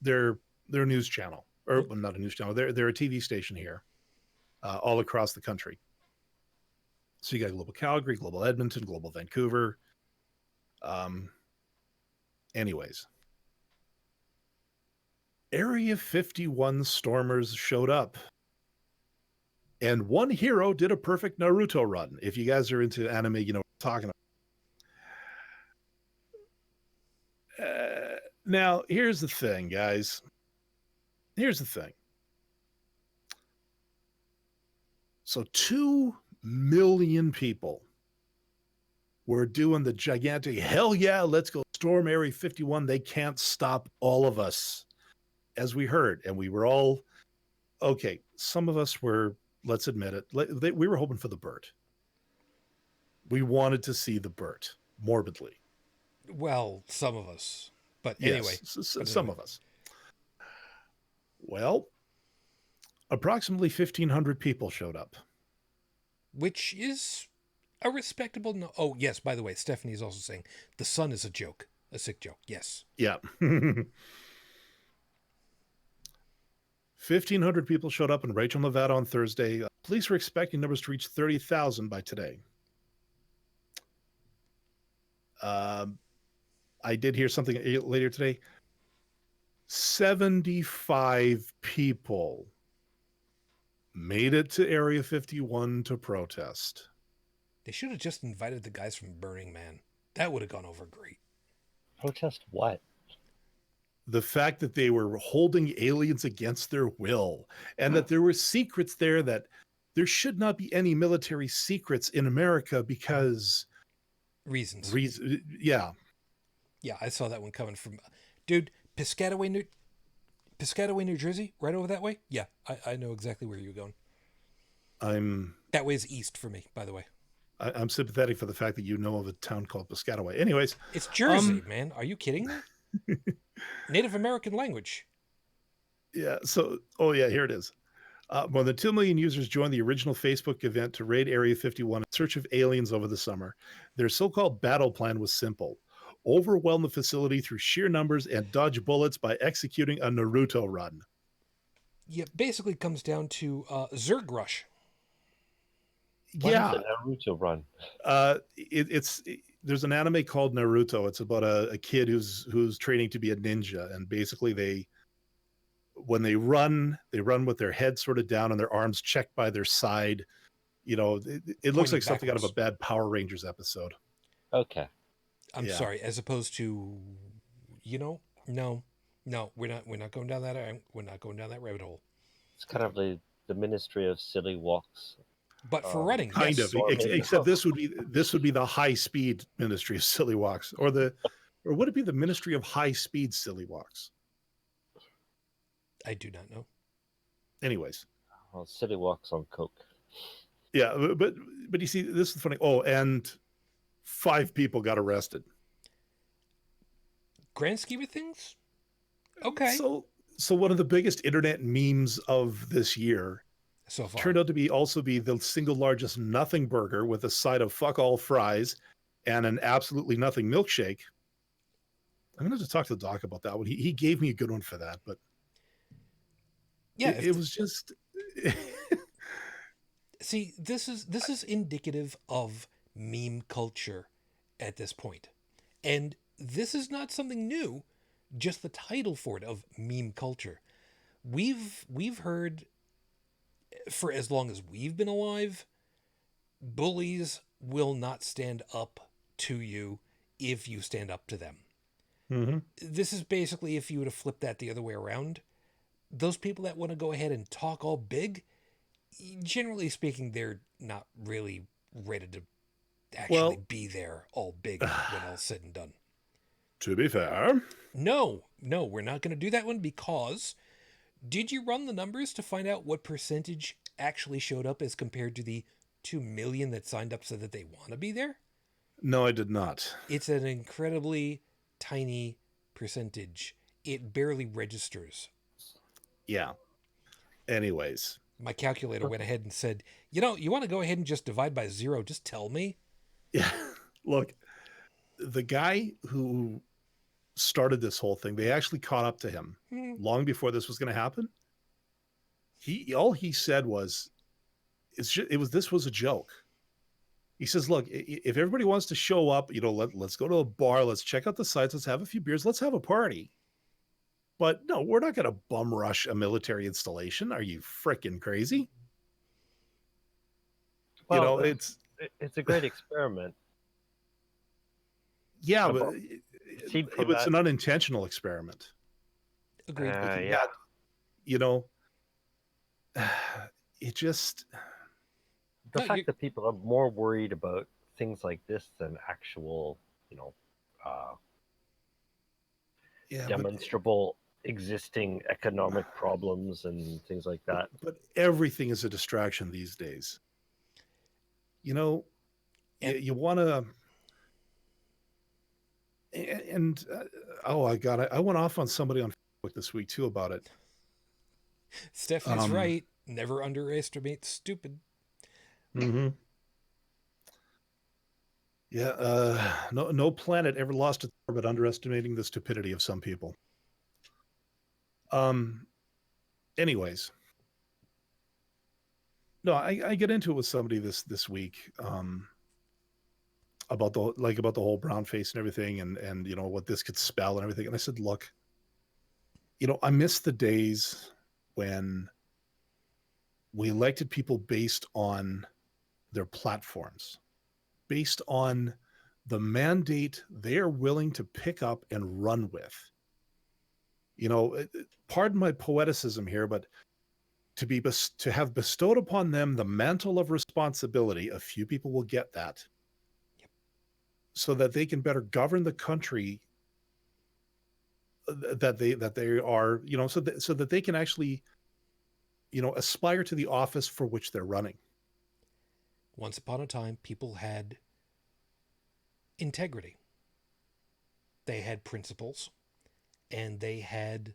their news channel, or well, not a news channel. They're a TV station here, all across the country. So you got Global Calgary, Global Edmonton, Global Vancouver. Anyways, Area 51 stormers showed up And one hero did a perfect Naruto run. If you guys are into anime, you know what I'm talking about. Now, here's the thing, guys. Here's the thing. So 2 million people were doing the gigantic, hell yeah, let's go storm Area 51. They can't stop all of us, as we heard. And we were all, okay, some of us were, let's admit it, we were hoping for the Burt. We wanted to see the Burt, morbidly. Well, some of us. But anyway. Yes, some of us. Well, approximately 1,500 people showed up. Which is a respectable... No- oh, yes, by the way, Stephanie's also saying the sun is a joke. A sick joke, yes. Yeah. 1,500 people showed up in Rachel, Nevada on Thursday. Police were expecting numbers to reach 30,000 by today. I did hear something later today. 75 people made it to Area 51 to protest. They should have just invited the guys from Burning Man. That would have gone over great. Protest what? The fact that they were holding aliens against their will, and that there were secrets there, that there should not be any military secrets in America because Reasons. Yeah. Yeah, I saw that one coming from... Dude, Piscataway, New Jersey? Right over that way? Yeah, I know exactly where you're going. That way is east for me, by the way. I'm sympathetic for the fact that you know of a town called Piscataway. Anyways. It's Jersey, man. Are you kidding me? Native American language. Yeah, so, oh yeah, here it is. More than 2 million users joined the original Facebook event to raid Area 51 in search of aliens over the summer. Their so-called battle plan was simple: overwhelm the facility through sheer numbers and dodge bullets by executing a Naruto run. Yeah, basically comes down to Zerg Rush. What Yeah. is a Naruto run? There's an anime called Naruto. It's about a kid who's training to be a ninja, and basically when they run with their head sort of down and their arms checked by their side. You know, it looks like something out of a bad Power Rangers episode. Okay. I'm sorry, as opposed to, no, we're not going down that. We're not going down that rabbit hole. It's kind of the Ministry of Silly Walks. But for running, kind yes. of, except this would be the high speed Ministry of Silly Walks, or would it be the Ministry of High Speed Silly Walks? I do not know. Anyways, well, Silly Walks on coke. Yeah, but you see, this is funny. Oh, and 5 people got arrested. Grand scheme of things, okay. So one of the biggest internet memes of this year so far turned out to be the single largest nothing burger with a side of fuck all fries and an absolutely nothing milkshake. I'm gonna have to talk to the doc about that one. He gave me a good one for that, but yeah, it was just. See, this is indicative of meme culture at this point. And this is not something new, just the title for it, of meme culture. We've heard for as long as we've been alive, bullies will not stand up to you if you stand up to them. Mm-hmm. This is basically, if you would have flipped that the other way around, those people that want to go ahead and talk all big, generally speaking, they're not really ready to actually be there all big when all's said and done. To be fair. No, we're not going to do that one, because did you run the numbers to find out what percentage actually showed up as compared to the 2 million that signed up so that they want to be there? No, I did not. It's an incredibly tiny percentage. It barely registers. Yeah. Anyways. My calculator went ahead and said, you want to go ahead and just divide by 0. Just tell me. Yeah. Look, the guy who started this whole thing, they actually caught up to him long before this was going to happen. All he said was, this was a joke. He says, look, if everybody wants to show up, let's go to a bar, let's check out the sites, let's have a few beers, let's have a party. But no, we're not going to bum rush a military installation. Are you freaking crazy? Well, it's it's a great experiment. yeah, but About- See, it from was that, an unintentional experiment. Agreed. yeah, You know, it just the No, fact that people are more worried about things like this than actual, you know, uh, yeah, demonstrable existing economic problems and things like that. but everything is a distraction these days. You know, And- you want to and oh, I went off on somebody on Facebook this week too about it. Stephanie's right. Never underestimate stupid. Mm-hmm. Yeah, no planet ever lost its orbit underestimating the stupidity of some people. Anyways, no, I get into it with somebody this week about the whole brown face and everything, and you know what this could spell and everything. And I said, look, you know, I miss the days when we elected people based on their platforms, based on the mandate they're willing to pick up and run with. You know, pardon my poeticism here, but to have bestowed upon them the mantle of responsibility, a few people will get that, so that they can better govern the country that they are, you know, so that they can actually, you know, aspire to the office for which they're running. Once upon a time, people had integrity. They had principles, and they had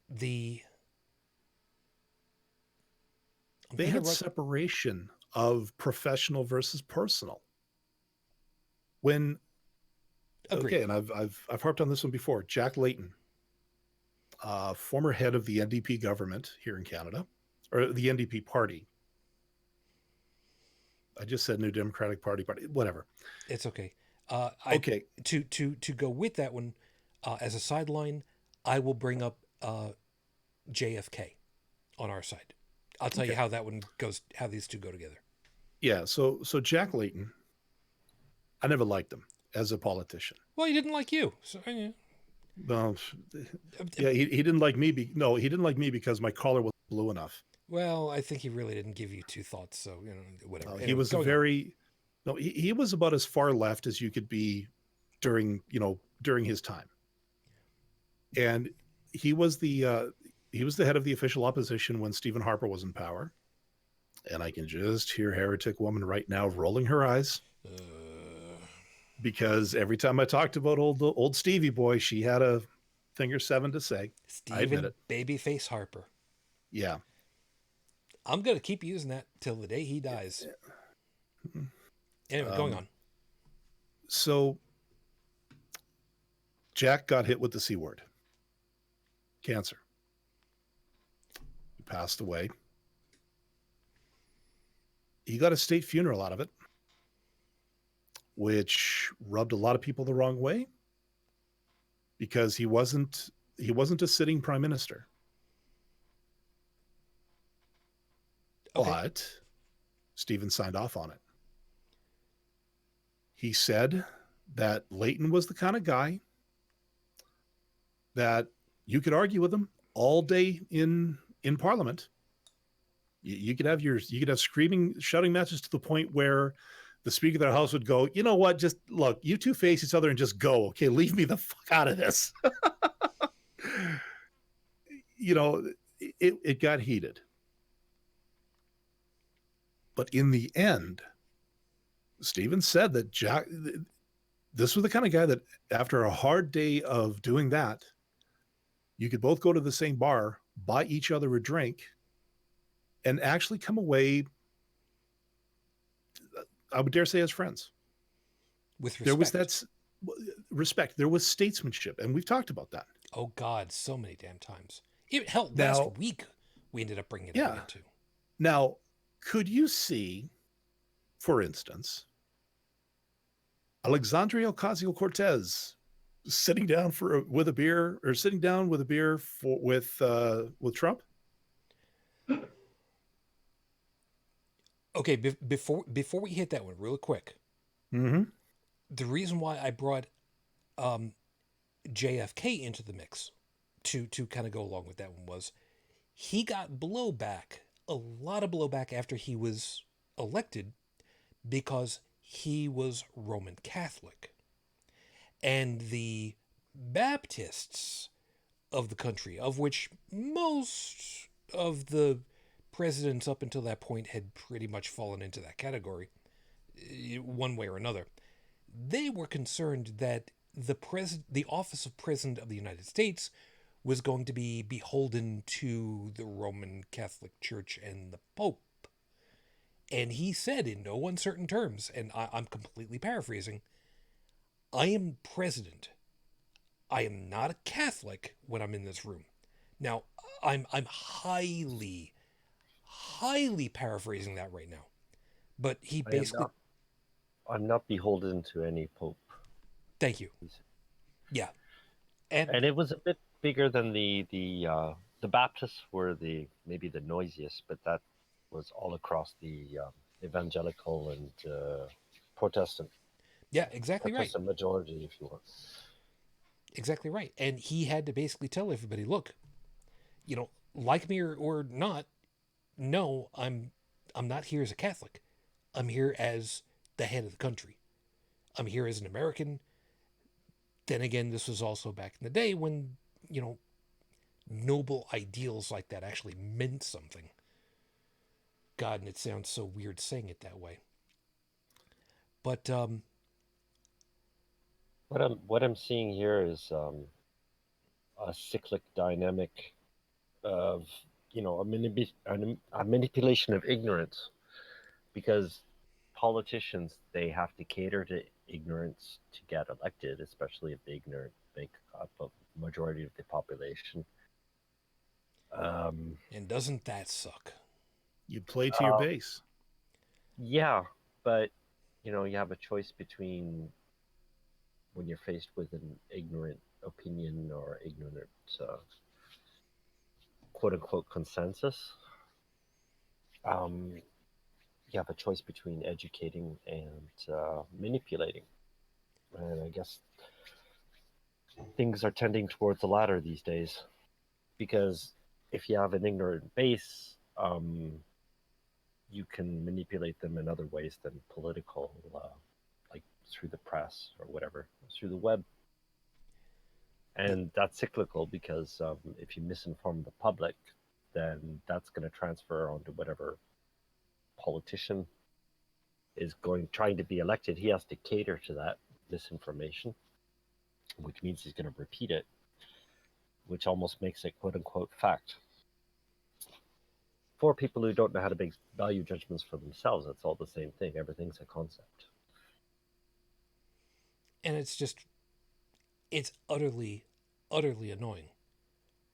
the. They had separation of professional versus personal. When Agreed. Okay, and I've harped on this one before. Jack Layton, former head of the NDP government here in Canada, or the NDP party. I just said New Democratic Party, whatever. It's okay. Okay. To go with that one, as a sideline, I will bring up JFK on our side. I'll tell you how that one goes, how these two go together. Yeah, so Jack Layton, I never liked him as a politician. Well, he didn't like you. So, yeah. No, yeah, he didn't like me. He didn't like me because my collar was blue enough. Well, I think he really didn't give you two thoughts. So, you know, whatever. He was he was about as far left as you could be during his time. And he was the head of the official opposition when Stephen Harper was in power. And I can just hear Heretic Woman right now rolling her eyes. Because every time I talked about old Stevie boy, she had a thing or seven to say. I admit it. Babyface Harper. Yeah. I'm going to keep using that till the day he dies. Anyway, going on. So Jack got hit with the C word. Cancer. He passed away. He got a state funeral out of it, which rubbed a lot of people the wrong way because he wasn't a sitting prime minister. Okay. But Stephen signed off on it. He said that Layton was the kind of guy that you could argue with him all day in Parliament. You could have screaming, shouting matches to the point where the Speaker of the House would go, you know what, just look, you two face each other and just go, okay, leave me the fuck out of this. You know, it got heated. But in the end, Stephen said that Jack, this was the kind of guy that after a hard day of doing that, you could both go to the same bar, buy each other a drink, and actually come away, I would dare say, as friends. With respect. There was that respect. There was statesmanship, and we've talked about that. Oh, God, so many damn times. Last week, we ended up bringing it up again, too. Now, could you see, for instance, Alexandria Ocasio-Cortez sitting down with a beer with Trump? Okay, before we hit that one, real quick, Mm-hmm. the reason why I brought JFK into the mix to kind of go along with that one was he got blowback, a lot of blowback after he was elected because he was Roman Catholic. And the Baptists of the country, of which most of the presidents up until that point had pretty much fallen into that category, one way or another, they were concerned that the office of president of the United States was going to be beholden to the Roman Catholic Church and the Pope. And he said in no uncertain terms, and I'm completely paraphrasing, I am president. I am not a Catholic when I'm in this room. Now, I'm highly paraphrasing that right now. But he I am basically, not. I'm not beholden to any pope. thank you. Yeah. And And it was a bit bigger than the Baptists were maybe the noisiest, but that was all across the evangelical and Protestant yeah, exactly right. Protestant majority, if you want. Exactly right. And he had to basically tell everybody, look, like me or not, no, I'm not here as a Catholic. I'm here as the head of the country. I'm here as an American. Then again, this was also back in the day when, you know, noble ideals like that actually meant something. God, and it sounds so weird saying it that way. But What I'm seeing here is a cyclic dynamic of a manipulation of ignorance, because politicians, they have to cater to ignorance to get elected, especially if the ignorant make up a majority of the population. Um, and doesn't that suck? You play to your uh, base. yeah, but you have a choice between when you're faced with an ignorant opinion or ignorant quote unquote consensus. Um, you have a choice between educating and manipulating. And I guess things are tending towards the latter these days, because if you have an ignorant base, you can manipulate them in other ways than political, like through the press or whatever, through the web. And that's cyclical, because if you misinform the public, then that's going to transfer onto whatever politician is trying to be elected. He has to cater to that misinformation, which means he's going to repeat it, which almost makes it quote unquote fact. For people who don't know how to make value judgments for themselves, it's all the same thing. Everything's a concept. And it's utterly annoying.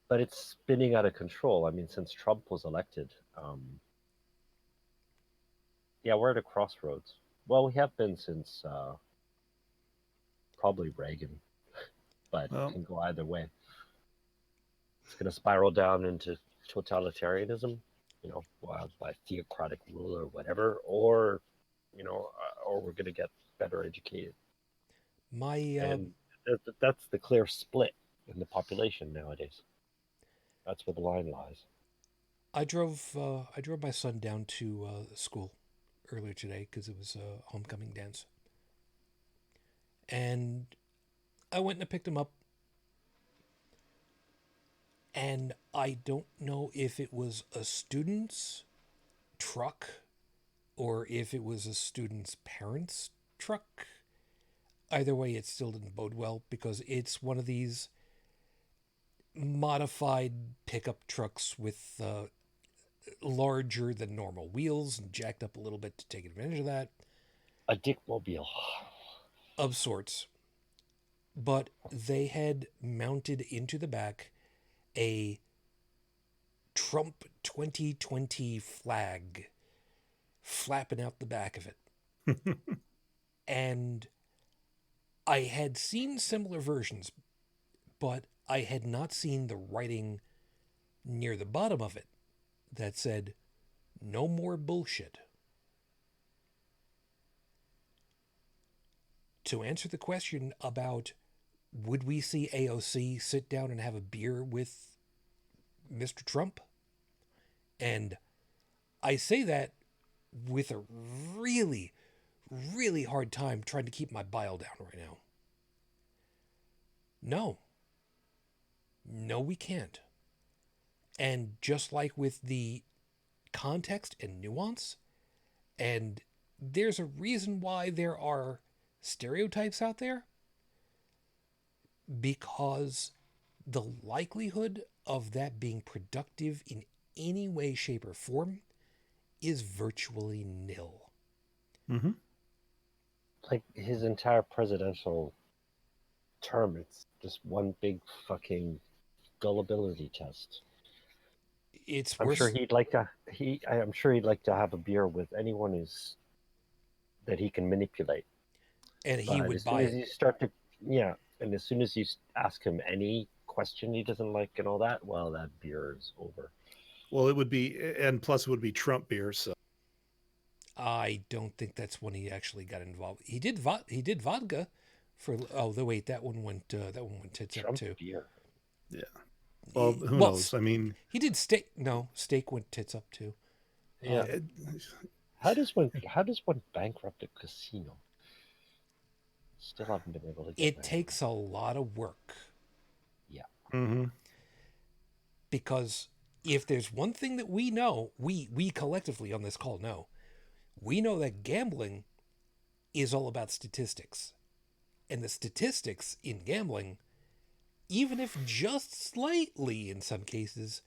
But it's spinning out of control. I mean, since Trump was elected, yeah, we're at a crossroads. Well, we have been since probably Reagan, but it Well, can go either way. It's going to spiral down into totalitarianism, by theocratic rule or whatever, or we're going to get better educated. My And that's the clear split in the population nowadays. That's where the line lies. I drove my son down to school earlier today because it was a homecoming dance, and I went and I picked him up, and I don't know if it was a student's truck or if it was a student's parents' truck. Either way, it still didn't bode well because it's one of these modified pickup trucks with larger than normal wheels and jacked up a little bit to take advantage of that, A dickmobile. of sorts. But they had mounted into the back a Trump 2020 flag flapping out the back of it. And I had seen similar versions, but I had not seen the writing near the bottom of it that said, no more bullshit. to answer the question about would we see AOC sit down and have a beer with Mr. Trump? And I say that with a really, really hard time trying to keep my bile down right now. No. No, we can't. And just like with the context and nuance, and there's a reason why there are stereotypes out there, because the likelihood of that being productive in any way, shape, or form is virtually nil. Mm-hmm. Like his entire presidential term, it's just one big fucking gullibility test. It's I'm worse. sure he'd like to. I'm sure he'd like to have a beer with anyone who's that he can manipulate. And he But would as soon buy as it. you start to, yeah, and as soon as you ask him any question he doesn't like and all that, well, that beer is over. Well, it would be, and plus it would be Trump beer. So I don't think that's when he actually got involved. He did vodka for. Oh, wait, that one went tits up Trump too. beer. yeah. Well, who Well, knows? I mean, he did steak. No, steak went tits up too. Yeah. it, How does one bankrupt a casino? Still haven't been able to get. It takes a lot of work. mm-hmm. Because if there's one thing that we know, we collectively on this call know, we know that gambling is all about statistics. And the statistics in gambling, even if just slightly in some cases,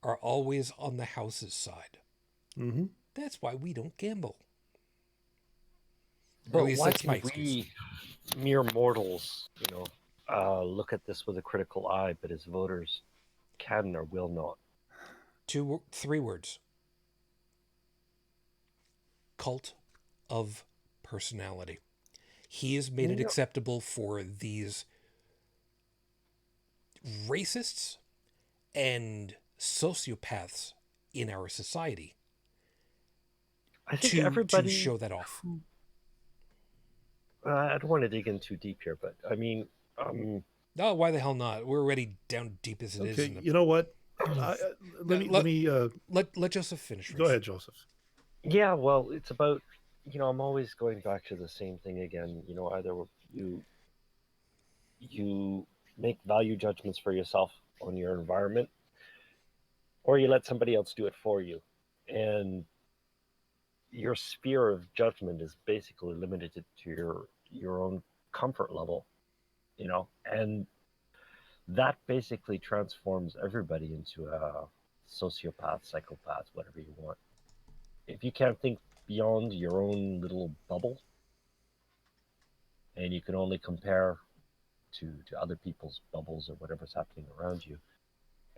are always on the house's side. Mm-hmm. That's why we don't gamble. Or But at least why that's my can excuse. we, mere mortals, look at this with a critical eye, but as voters can or will not? 3 words. Cult of personality. He has made it Yeah. acceptable for these racists and sociopaths in our society I think to everybody. show that off. I don't want to dig in too deep here, but I mean, No, why the hell not? We're already down deep as it is. Okay, you know what? Let Joseph finish Go first. ahead, Joseph. yeah. Well, it's about I'm always going back to the same thing again. Either you make value judgments for yourself on your environment, or you let somebody else do it for you, and your sphere of judgment is basically limited to your own comfort level, and that basically transforms everybody into a sociopath, psychopath, whatever you want. If you can't think beyond your own little bubble, and you can only compare to other people's bubbles or whatever's happening around you,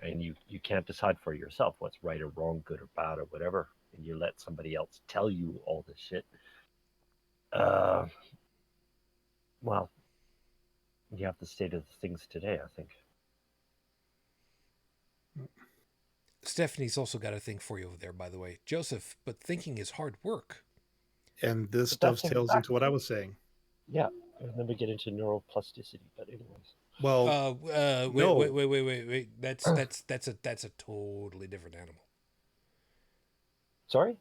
and you can't decide for yourself what's right or wrong, good or bad or whatever, and you let somebody else tell you all this shit, well, you have the state of things today, I think. Stephanie's also got a thing for you over there, by the way. Joseph, but thinking is hard work. And this But that's dovetails into what I was saying. Yeah, and then we get into neuroplasticity. But anyways, Well, Wait, no. wait. That's a totally different animal. sorry.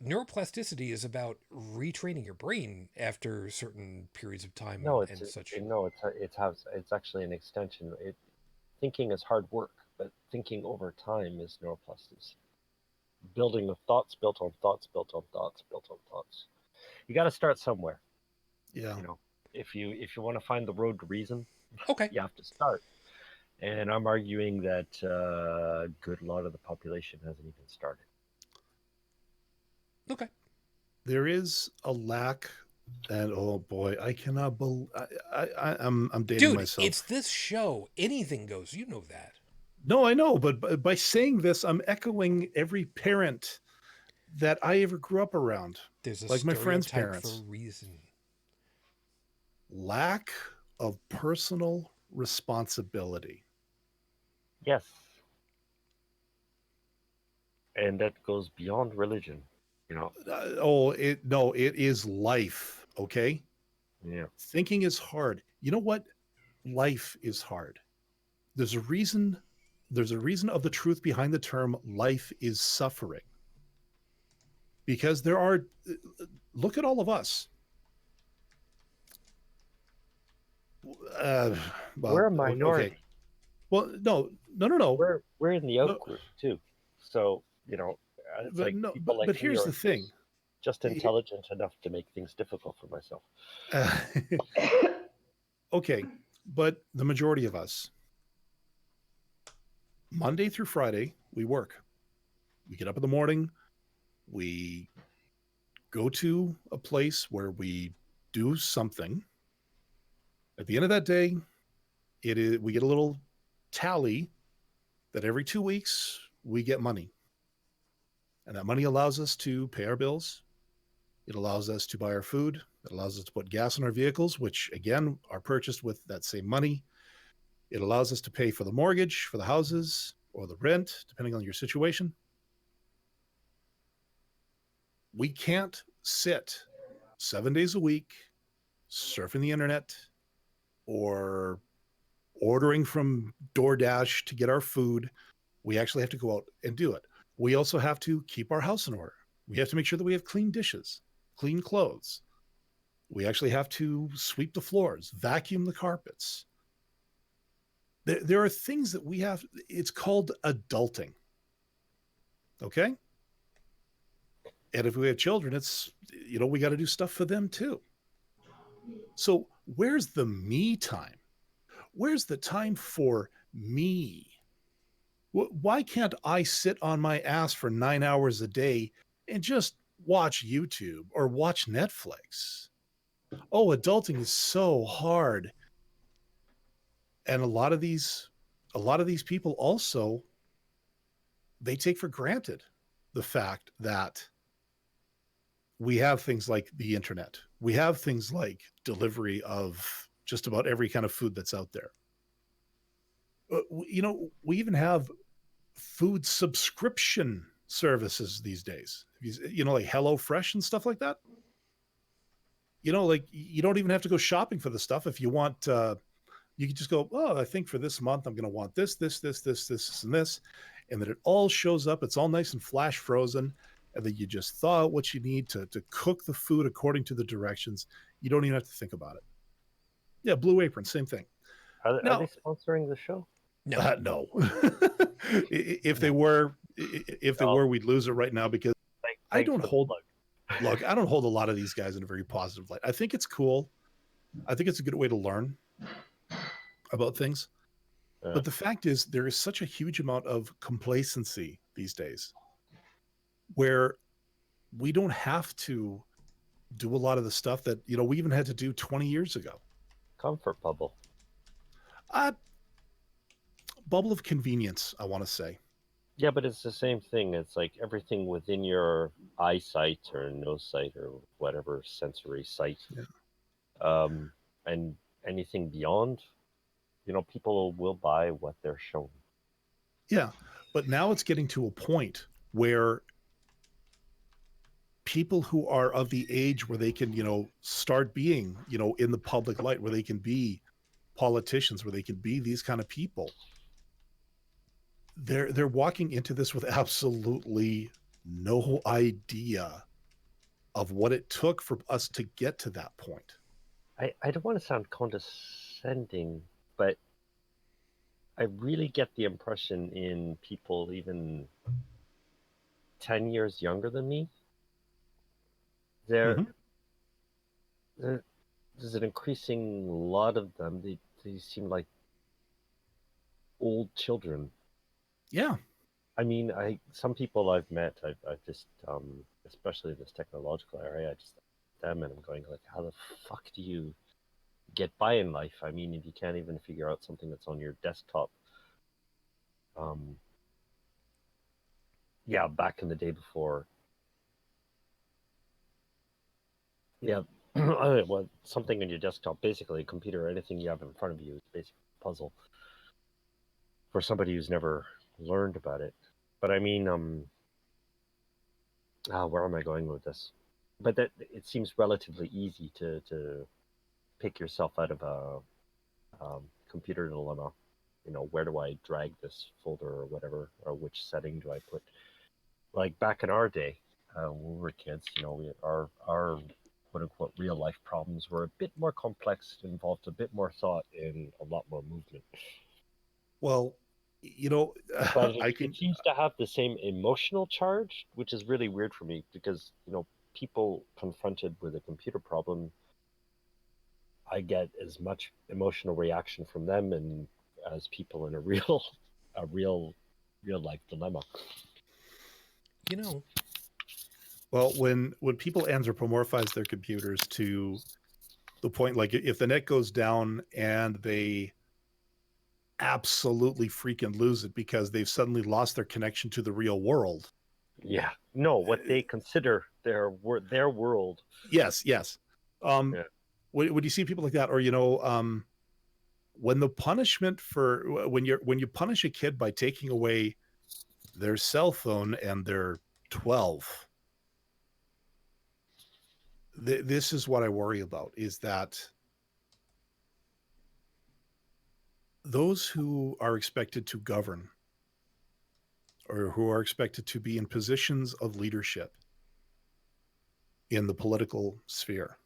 Neuroplasticity is about retraining your brain after certain periods of time No, and such. it's actually an extension. Thinking is hard work, but thinking over time is neuroplasticity. Building of thoughts, built on thoughts, built on thoughts, built on thoughts. You got to start somewhere. Yeah. If you want to find the road to reason, Okay. you have to start. And I'm arguing that a good lot of the population hasn't even started. Okay. There is a lack, and oh boy, I cannot believe I'm dating Dude, myself. it's this show. Anything goes. You know that. No, I know, but by saying this, I'm echoing every parent that I ever grew up around. There's a Like my friends' stereotype parents. for a reason. Lack of personal responsibility. Yes. And that goes beyond religion. It is life, okay? Yeah. Thinking is hard. You know what? Life is hard. There's a reason. There's a reason of the truth behind the term life is suffering. Because there are, look at all of us. Uh, We're well, a minority. okay. Well, no. We're in the out No, group too. So, it's but like no, people like but me here's are the thing. just intelligent enough to make things difficult for myself. Uh, okay, but the majority of us, Monday through Friday, we work. We get up in the morning, we go to a place where we do something. At the end of that day, we get a little tally that every 2 weeks we get money. And that money allows us to pay our bills. It allows us to buy our food. It allows us to put gas in our vehicles, which again are purchased with that same money. It allows us to pay for the mortgage, for the houses, or the rent, depending on your situation. We can't sit 7 days a week surfing the internet or ordering from DoorDash to get our food. We actually have to go out and do it. We also have to keep our house in order. We have to make sure that we have clean dishes, clean clothes. We actually have to sweep the floors, vacuum the carpets. There are things that we have. It's called adulting. Okay? And if we have children, it's, we got to do stuff for them too. So where's the me time? Where's the time for me? Why can't I sit on my ass for 9 hours a day and just watch YouTube or watch Netflix? Oh, adulting is so hard. And a lot of these people also, they take for granted the fact that we have things like the internet. We have things like delivery of just about every kind of food that's out there. We even have food subscription services these days. Like HelloFresh and stuff like that. Like you don't even have to go shopping for the stuff. If you want, you can just go, oh, I think for this month, I'm going to want this, and this. And then it all shows up. It's all nice and flash frozen. And then you just thaw out what you need to cook the food according to the directions. You don't even have to think about it. Yeah, Blue Apron, same thing. Are they sponsoring the show? No. No. If they were, we'd lose it right now because I don't hold. Look, I don't hold a lot of these guys in a very positive light. I think it's cool. I think it's a good way to learn about things. But the fact is, there is such a huge amount of complacency these days where we don't have to do a lot of the stuff that, we even had to do 20 years ago. Comfort bubble. Bubble of convenience, I want to say. Yeah, but it's the same thing. It's like everything within your eyesight or nose sight or whatever sensory sight. Yeah. And anything beyond, people will buy what they're shown. Yeah, but now it's getting to a point where people who are of the age where they can, start being, in the public light, where they can be politicians, where they can be these kind of people, they're walking into this with absolutely no idea of what it took for us to get to that point. I don't want to sound condescending, but I really get the impression in people even 10 years younger than me, there's an increasing lot of them. They seem like old children. Yeah. I mean, some people I've met, I've just, especially in this technological area, I just them and I'm going like, how the fuck do you get by in life? I mean, if you can't even figure out something that's on your desktop. Yeah, back in the day before. Yeah, well, something on your desktop, basically a computer, anything you have in front of you is basically a puzzle for somebody who's never learned about it. But I mean, where am I going with this? But that it seems relatively easy to pick yourself out of a computer dilemma. Where do I drag this folder or whatever, or which setting do I put? Like back in our day, when we were kids, our quote unquote real life problems were a bit more complex, involved a bit more thought, and a lot more movement. Well, But I it can. seems to have the same emotional charge, which is really weird for me because people confronted with a computer problem, I get as much emotional reaction from them and as people in a real life dilemma. Well, when people anthropomorphize their computers to the point, like if the net goes down and they absolutely freaking lose it because they've suddenly lost their connection to the real world. Yeah, no, what they consider their world. Yes. Yeah. When you see people like that, or when the punishment for when you punish a kid by taking away their cell phone and they're 12, this is what I worry about, is that those who are expected to govern or who are expected to be in positions of leadership in the political sphere,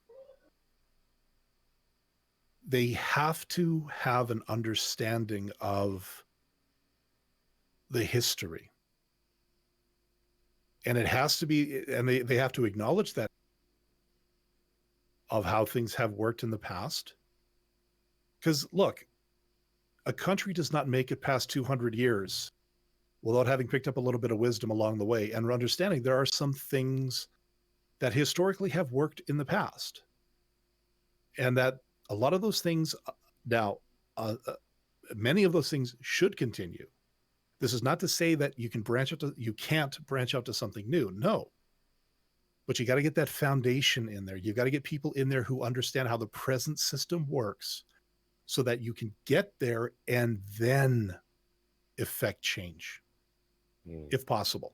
they have to have an understanding of the history. And it has to be, and they have to acknowledge that, of how things have worked in the past. Because look, a country does not make it past 200 years without having picked up a little bit of wisdom along the way and understanding there are some things that historically have worked in the past. And that a lot of those things now, many of those things should continue. This is not to say that you can't branch out to something new. No. But you got to get that foundation in there. You got to get people in there who understand how the present system works so that you can get there and then effect change, if possible.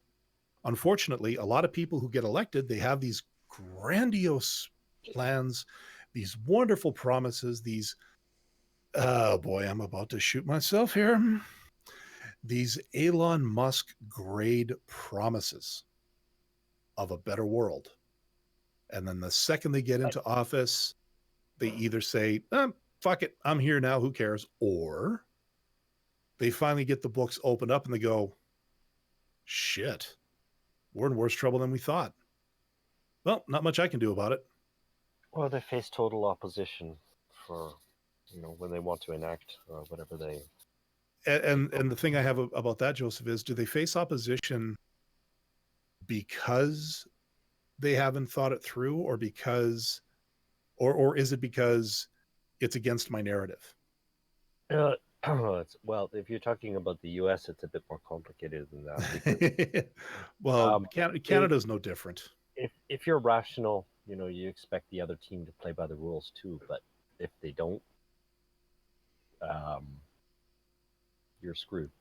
Unfortunately, a lot of people who get elected, they have these grandiose plans, these wonderful promises, these, oh boy, I'm about to shoot myself here. These Elon Musk grade promises of a better world. And then the second they get into office, they either say, fuck it, I'm here now, who cares? Or they finally get the books opened up and they go, shit, we're in worse trouble than we thought. Well, not much I can do about it. Well, they face total opposition for, when they want to enact whatever they. And the thing I have about that, Joseph, is do they face opposition because they haven't thought it through, or because, or is it because it's against my narrative? Well, if you're talking about the U.S., it's a bit more complicated than that. Because, well, Canada's no different. If you're rational, you expect the other team to play by the rules too. But if they don't, you're screwed.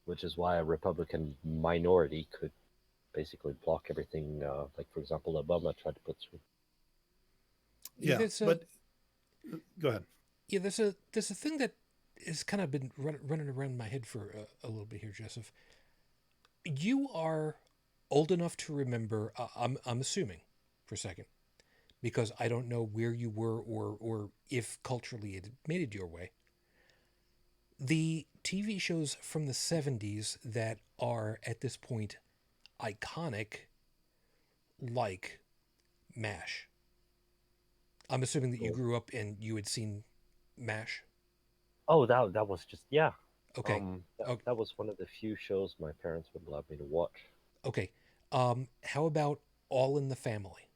Which is why a Republican minority could basically block everything, like, for example, Obama tried to put through. Yeah, but go ahead. Yeah, there's a thing that has kind of been running around my head for a little bit here, Joseph. You are old enough to remember. I'm assuming for a second, because I don't know where you were or if culturally it made it your way. The TV shows from the 70s that are at this point iconic, like MASH. I'm assuming that you grew up and you had seen MASH. Oh, that was just, yeah. Okay. That was one of the few shows my parents would allow me to watch. Okay. How about All in the Family?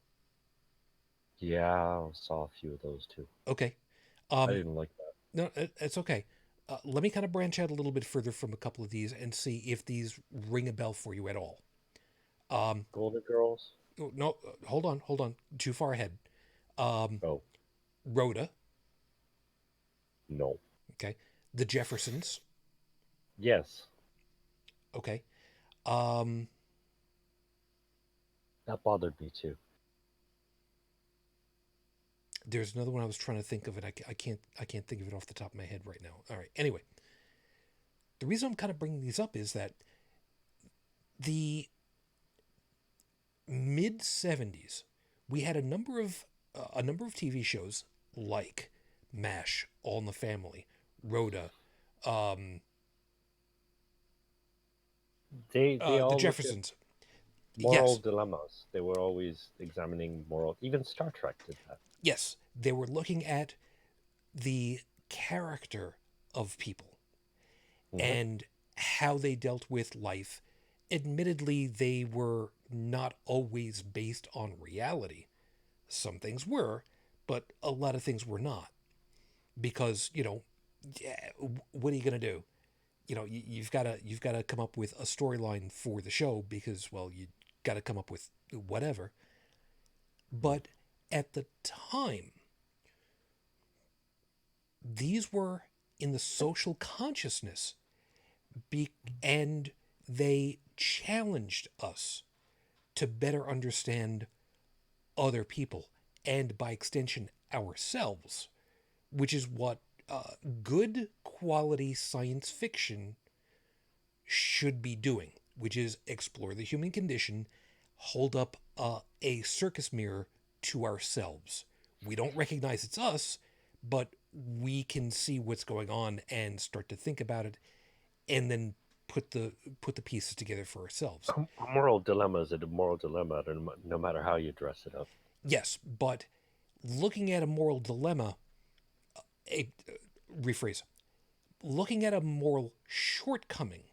Yeah, I saw a few of those too. Okay. I didn't like that. No, it's okay. Let me kind of branch out a little bit further from a couple of these and see if these ring a bell for you at all. Golden Girls? No, hold on. Too far ahead. Oh, Rhoda. no. Okay. The Jeffersons. Yes, Okay. that bothered me too. There's another one I was trying to think of it. I can't think of it off the top of my head right now. All right. Anyway, the reason I'm kind of bringing these up is that the mid 70s, we had a number of TV shows like MASH, All in the Family, Rhoda, um, They the all look at Jeffersons. moral Yes, dilemmas. They were always examining moral. Even Star Trek did that. yes, they were looking at the character of people Mhm. and how they dealt with life. Admittedly, they were not always based on reality. Some things were, but a lot of things were not. Because, yeah, what are you going to do? You've got to come up with a storyline for the show because, well, you got to come up with whatever. But at the time, these were in the social consciousness, and they challenged us to better understand other people and, by extension, ourselves, which is what good quality science fiction should be doing, which is explore the human condition, hold up a circus mirror to ourselves. We don't recognize it's us, but we can see what's going on and start to think about it, and then put the pieces together for ourselves. A moral dilemma is a moral dilemma, no matter how you dress it up. Yes, but looking at a moral dilemma, a rephrase, looking at a moral shortcoming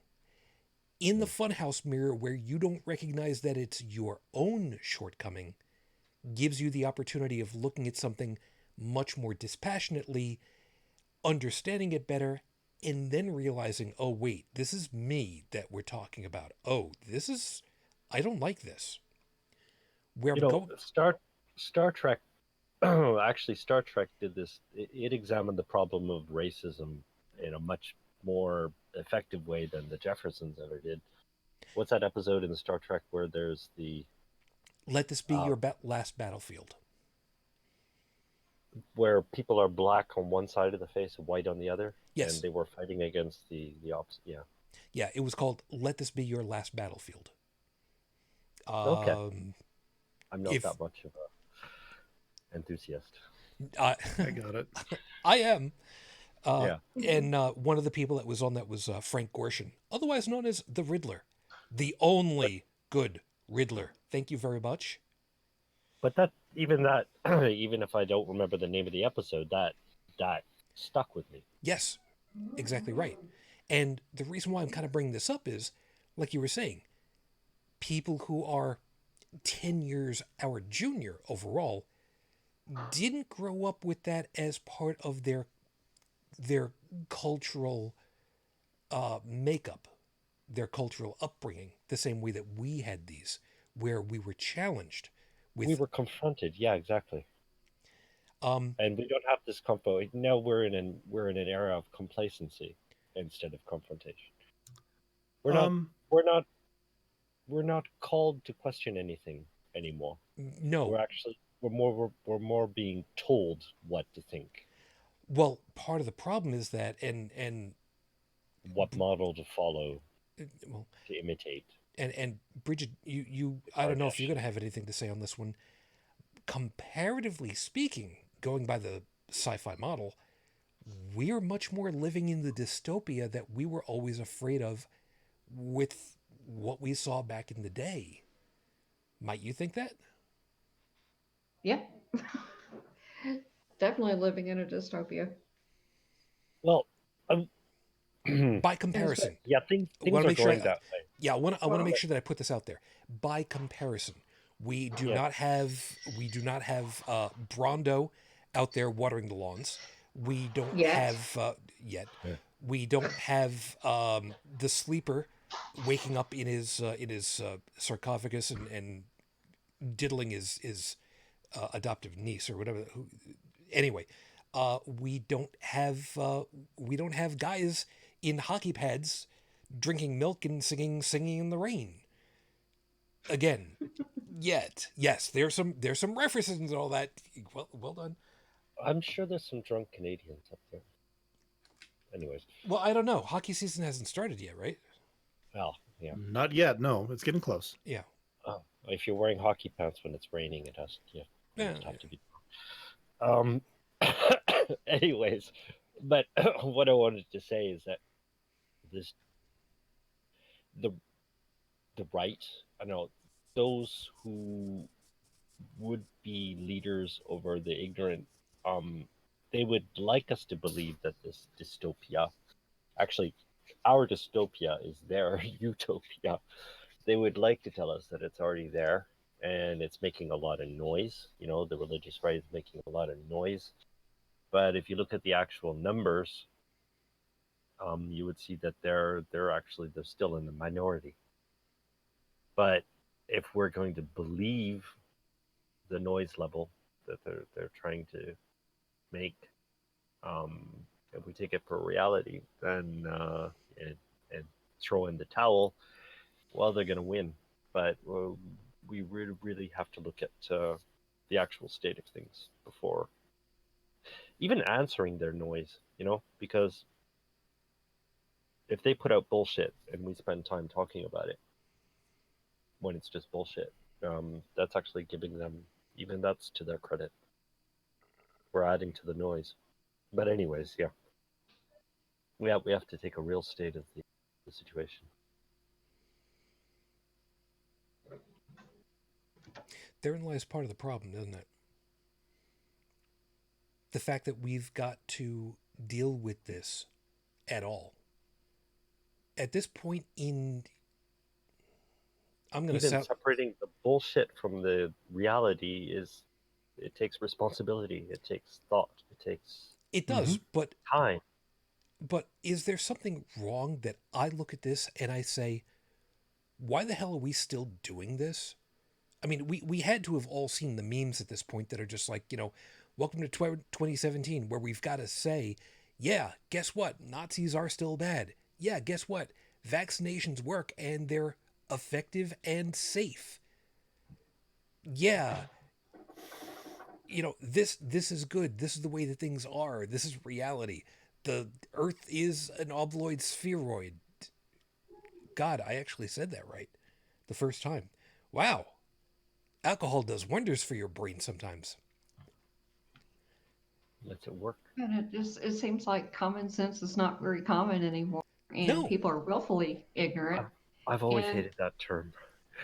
in the funhouse mirror where you don't recognize that it's your own shortcoming gives you the opportunity of looking at something much more dispassionately, understanding it better, and then realizing, oh, wait, this is me that we're talking about. Oh, I don't like this. Where You I'm know, going, Star Trek. Actually, Star Trek did this. It examined the problem of racism in a much more effective way than the Jeffersons ever did. What's that episode in Star Trek where there's the let this be uh, your last battlefield. where people are black on one side of the face and white on the other, and Yes, they were fighting against the opposite. Yeah. yeah, it was called Let This Be Your Last Battlefield. Okay. Um, I'm not if that much of a enthusiast. I, I got it. I am, Yeah. and one of the people that was on that was Frank Gorshin, otherwise known as the Riddler, the only good Riddler. Thank you very much. But that even if I don't remember the name of the episode, that stuck with me. Yes, exactly right. And the reason why I'm kind of bringing this up is, like you were saying, people who are 10 years our junior overall didn't grow up with that as part of their cultural makeup, their cultural upbringing, the same way that we had these, where we were challenged We with, were confronted. Yeah, exactly. um, And we don't have this comfort. Now we're in an era of complacency instead of confrontation. We're not Um, we're not we're not called to question anything anymore. no. We're more being told what to think, Well, part of the problem is that, and what model to follow, well, to imitate. and Bridget, you I Sorry, don't know if you're Nash. going to have anything to say on this one. Comparatively speaking, going by the sci-fi model, we're much more living in the dystopia that we were always afraid of with what we saw back in the day. Might you think that? Yeah. Definitely living in a dystopia. Well, um, By And it's, comparison, yeah, I want things to are make sure. going that way. Yeah, I want to make well, sure that I put this out there. By comparison, Yeah, we do not have Brondo out there watering the lawns. We don't yet. have yet. yeah. We don't have the sleeper waking up in his sarcophagus and diddling his adoptive niece or whatever. Anyway, we don't have guys in hockey pads drinking milk and singing in the rain. Again, yet yes, there's some references and all that. Well done. I'm sure there's some drunk Canadians up there. Anyways, Well, I don't know. Hockey season hasn't started yet, right? well, yeah. Not yet. No, it's getting close. Yeah. Oh, if you're wearing hockey pants when it's raining, it has you Yeah. almost have to be. Um. Anyways, but what I wanted to say is that this the the right. I know those who would be leaders over the ignorant. Um, they would like us to believe that this dystopia, actually, our dystopia is their utopia. They would like to tell us that it's already there and it's making a lot of noise. You know, the religious right is making a lot of noise. But if you look at the actual numbers, you would see that they're still in the minority. But if we're going to believe the noise level that they're trying to make, um, if we take it for reality, then and throw in the towel, well, they're going to win. But we really have to look at the actual state of things before even answering their noise, you know, because if they put out bullshit and we spend time talking about it when it's just bullshit, that's actually giving them, even that's to their credit. We're adding to the noise. But anyways, yeah, we have to take a real state of the situation. Therein lies part of the problem, doesn't it? The fact that we've got to deal with this at all. At this point in, I'm going to Even sound, separating the bullshit from the reality is, it takes responsibility, it takes thought, it takes it Mm-hmm. does, time. but is there something wrong that I look at this and I say, why the hell are we still doing this? I mean, we had to have all seen the memes at this point that are just like, welcome to 2017, where we've got to say, yeah, guess what? Nazis are still bad. Yeah, guess what? Vaccinations work and they're effective and safe. Yeah, this is good. This is the way that things are. This is reality. The Earth is an obloid spheroid. God, I actually said that right the first time. Wow, alcohol does wonders for your brain sometimes. Lets it work. And it seems like common sense is not very common anymore, and No, people are willfully ignorant. I've always And hated that term.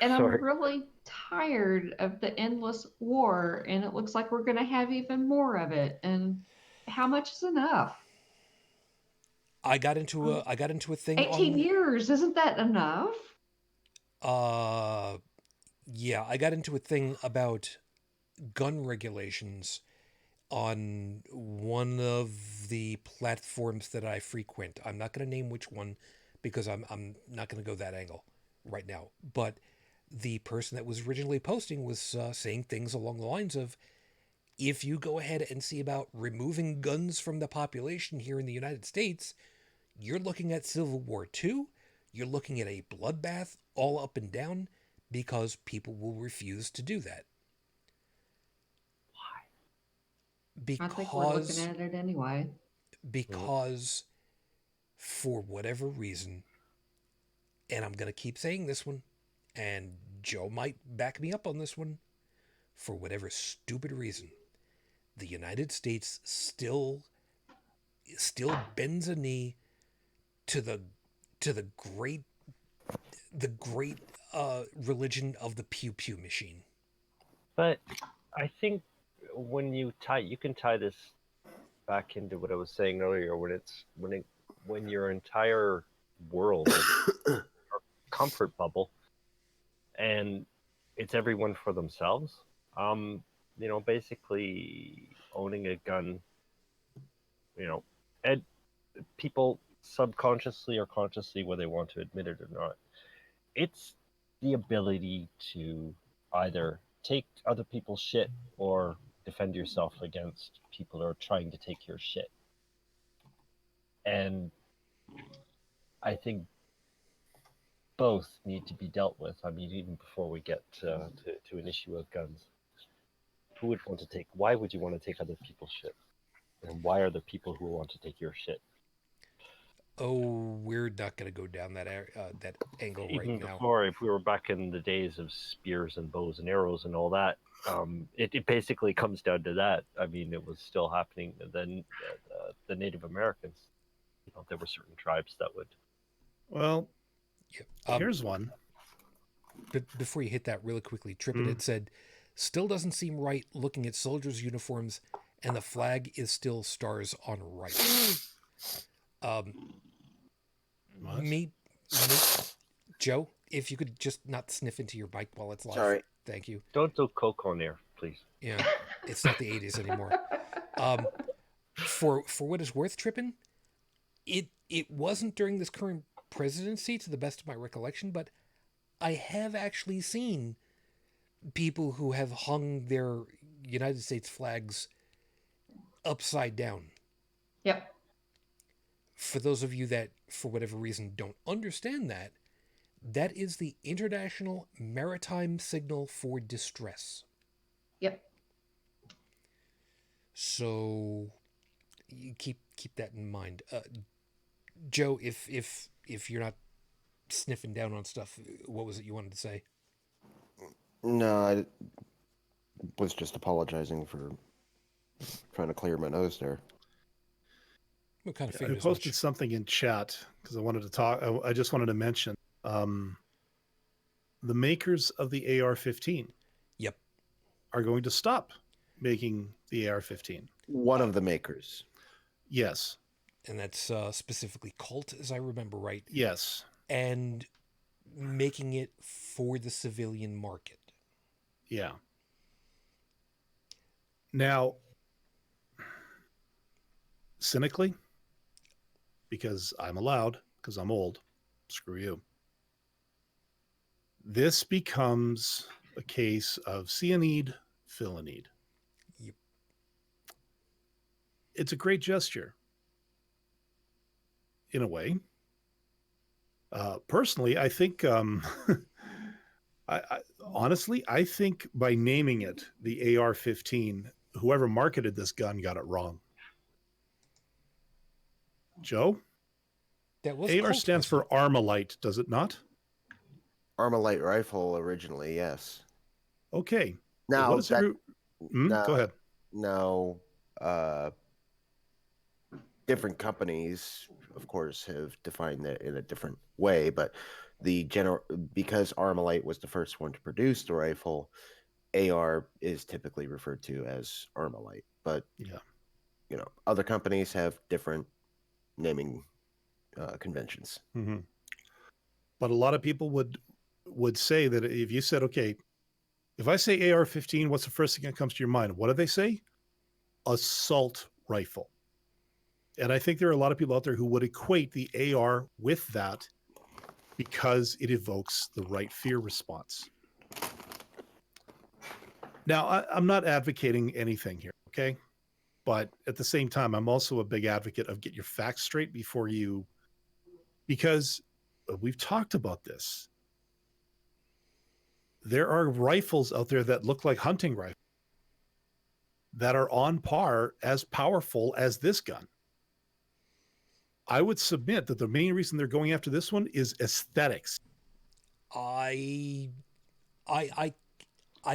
I'm Sorry. really tired of the endless war, and it looks like we're going to have even more of it. And how much is enough? I got into a thing 18 on years, isn't that enough? uh yeah, I got into a thing about gun regulations on one of the platforms that I frequent. I'm not going to name which one because I'm not going to go that angle right now. But the person that was originally posting was saying things along the lines of, if you go ahead and see about removing guns from the population here in the United States, you're looking at Civil War II. You're looking at a bloodbath all up and down because people will refuse to do that. I think we're looking Because at it anyway. Mm. because for whatever reason, and I'm going to keep saying this one, and Joe might back me up on this one, for whatever stupid reason, the United States still bends a knee to the great religion of the pew pew machine. But I think you can tie this back into what I was saying earlier, when your entire world is a comfort bubble and it's everyone for themselves. Um, basically owning a gun, you know, and people subconsciously or consciously, whether they want to admit it or not, it's the ability to either take other people's shit or defend yourself against people who are trying to take your shit. And I think both need to be dealt with. I mean, even before we get to an issue of guns. Who would want to take? Why would you want to take other people's shit? And why are there people who want to take your shit? Oh, we're not going to go down that angle right Even now. before, if we were back in the days of spears and bows and arrows and all that, it basically comes down to that. I mean, it was still happening. Then the Native Americans, there were certain tribes that would. Well, Yeah. here's one. But before you hit that really quickly, Trippett had said, still doesn't seem right looking at soldiers' uniforms and the flag is still stars on right. What? Me, Joe, if you could just not sniff into your mic while it's live. Sorry. Thank you. Don't do coke on air, please. Yeah, it's not the 80s anymore. For what it's worth, Trippin, it wasn't during this current presidency, to the best of my recollection, but I have actually seen people who have hung their United States flags upside down. Yep. For those of you that, for whatever reason, don't understand that, that is the International Maritime Signal for Distress. Yep. So you keep that in mind. Joe, if you're not sniffing down on stuff, what was it you wanted to say? No, I was just apologizing for trying to clear my nose there. What kind of I figured as posted much? something in chat because I wanted to talk. I just wanted to mention the makers of the AR-15 Yep. are going to stop making the AR-15. One of the makers. Yes. And that's specifically Colt, as I remember right, Yes. and making it for the civilian market. Yeah. Now, cynically, because I'm allowed, because I'm old, screw you. This becomes a case of see a need, fill a need. Yep. It's a great gesture, in a way. Personally, I think, honestly, I think by naming it the AR-15, whoever marketed this gun got it wrong. Joe? That was AR Colt, stands wasn't for Armalite, does it not? Armalite rifle originally, yes. Okay. Now What is that Go ahead. now different companies, of course, have defined that in a different way, but because Armalite was the first one to produce the rifle, AR is typically referred to as Armalite. But Yeah. Other companies have different naming conventions. Mm-hmm. But a lot of people would say that if you said, okay, if I say AR-15, what's the first thing that comes to your mind? What do they say? Assault rifle. And I think there are a lot of people out there who would equate the AR with that because it evokes the right fear response. Now, I'm not advocating anything here, okay? But at the same time, I'm also a big advocate of get your facts straight before you, because we've talked about this. There are rifles out there that look like hunting rifles that are on par as powerful as this gun. I would submit that the main reason they're going after this one is aesthetics. I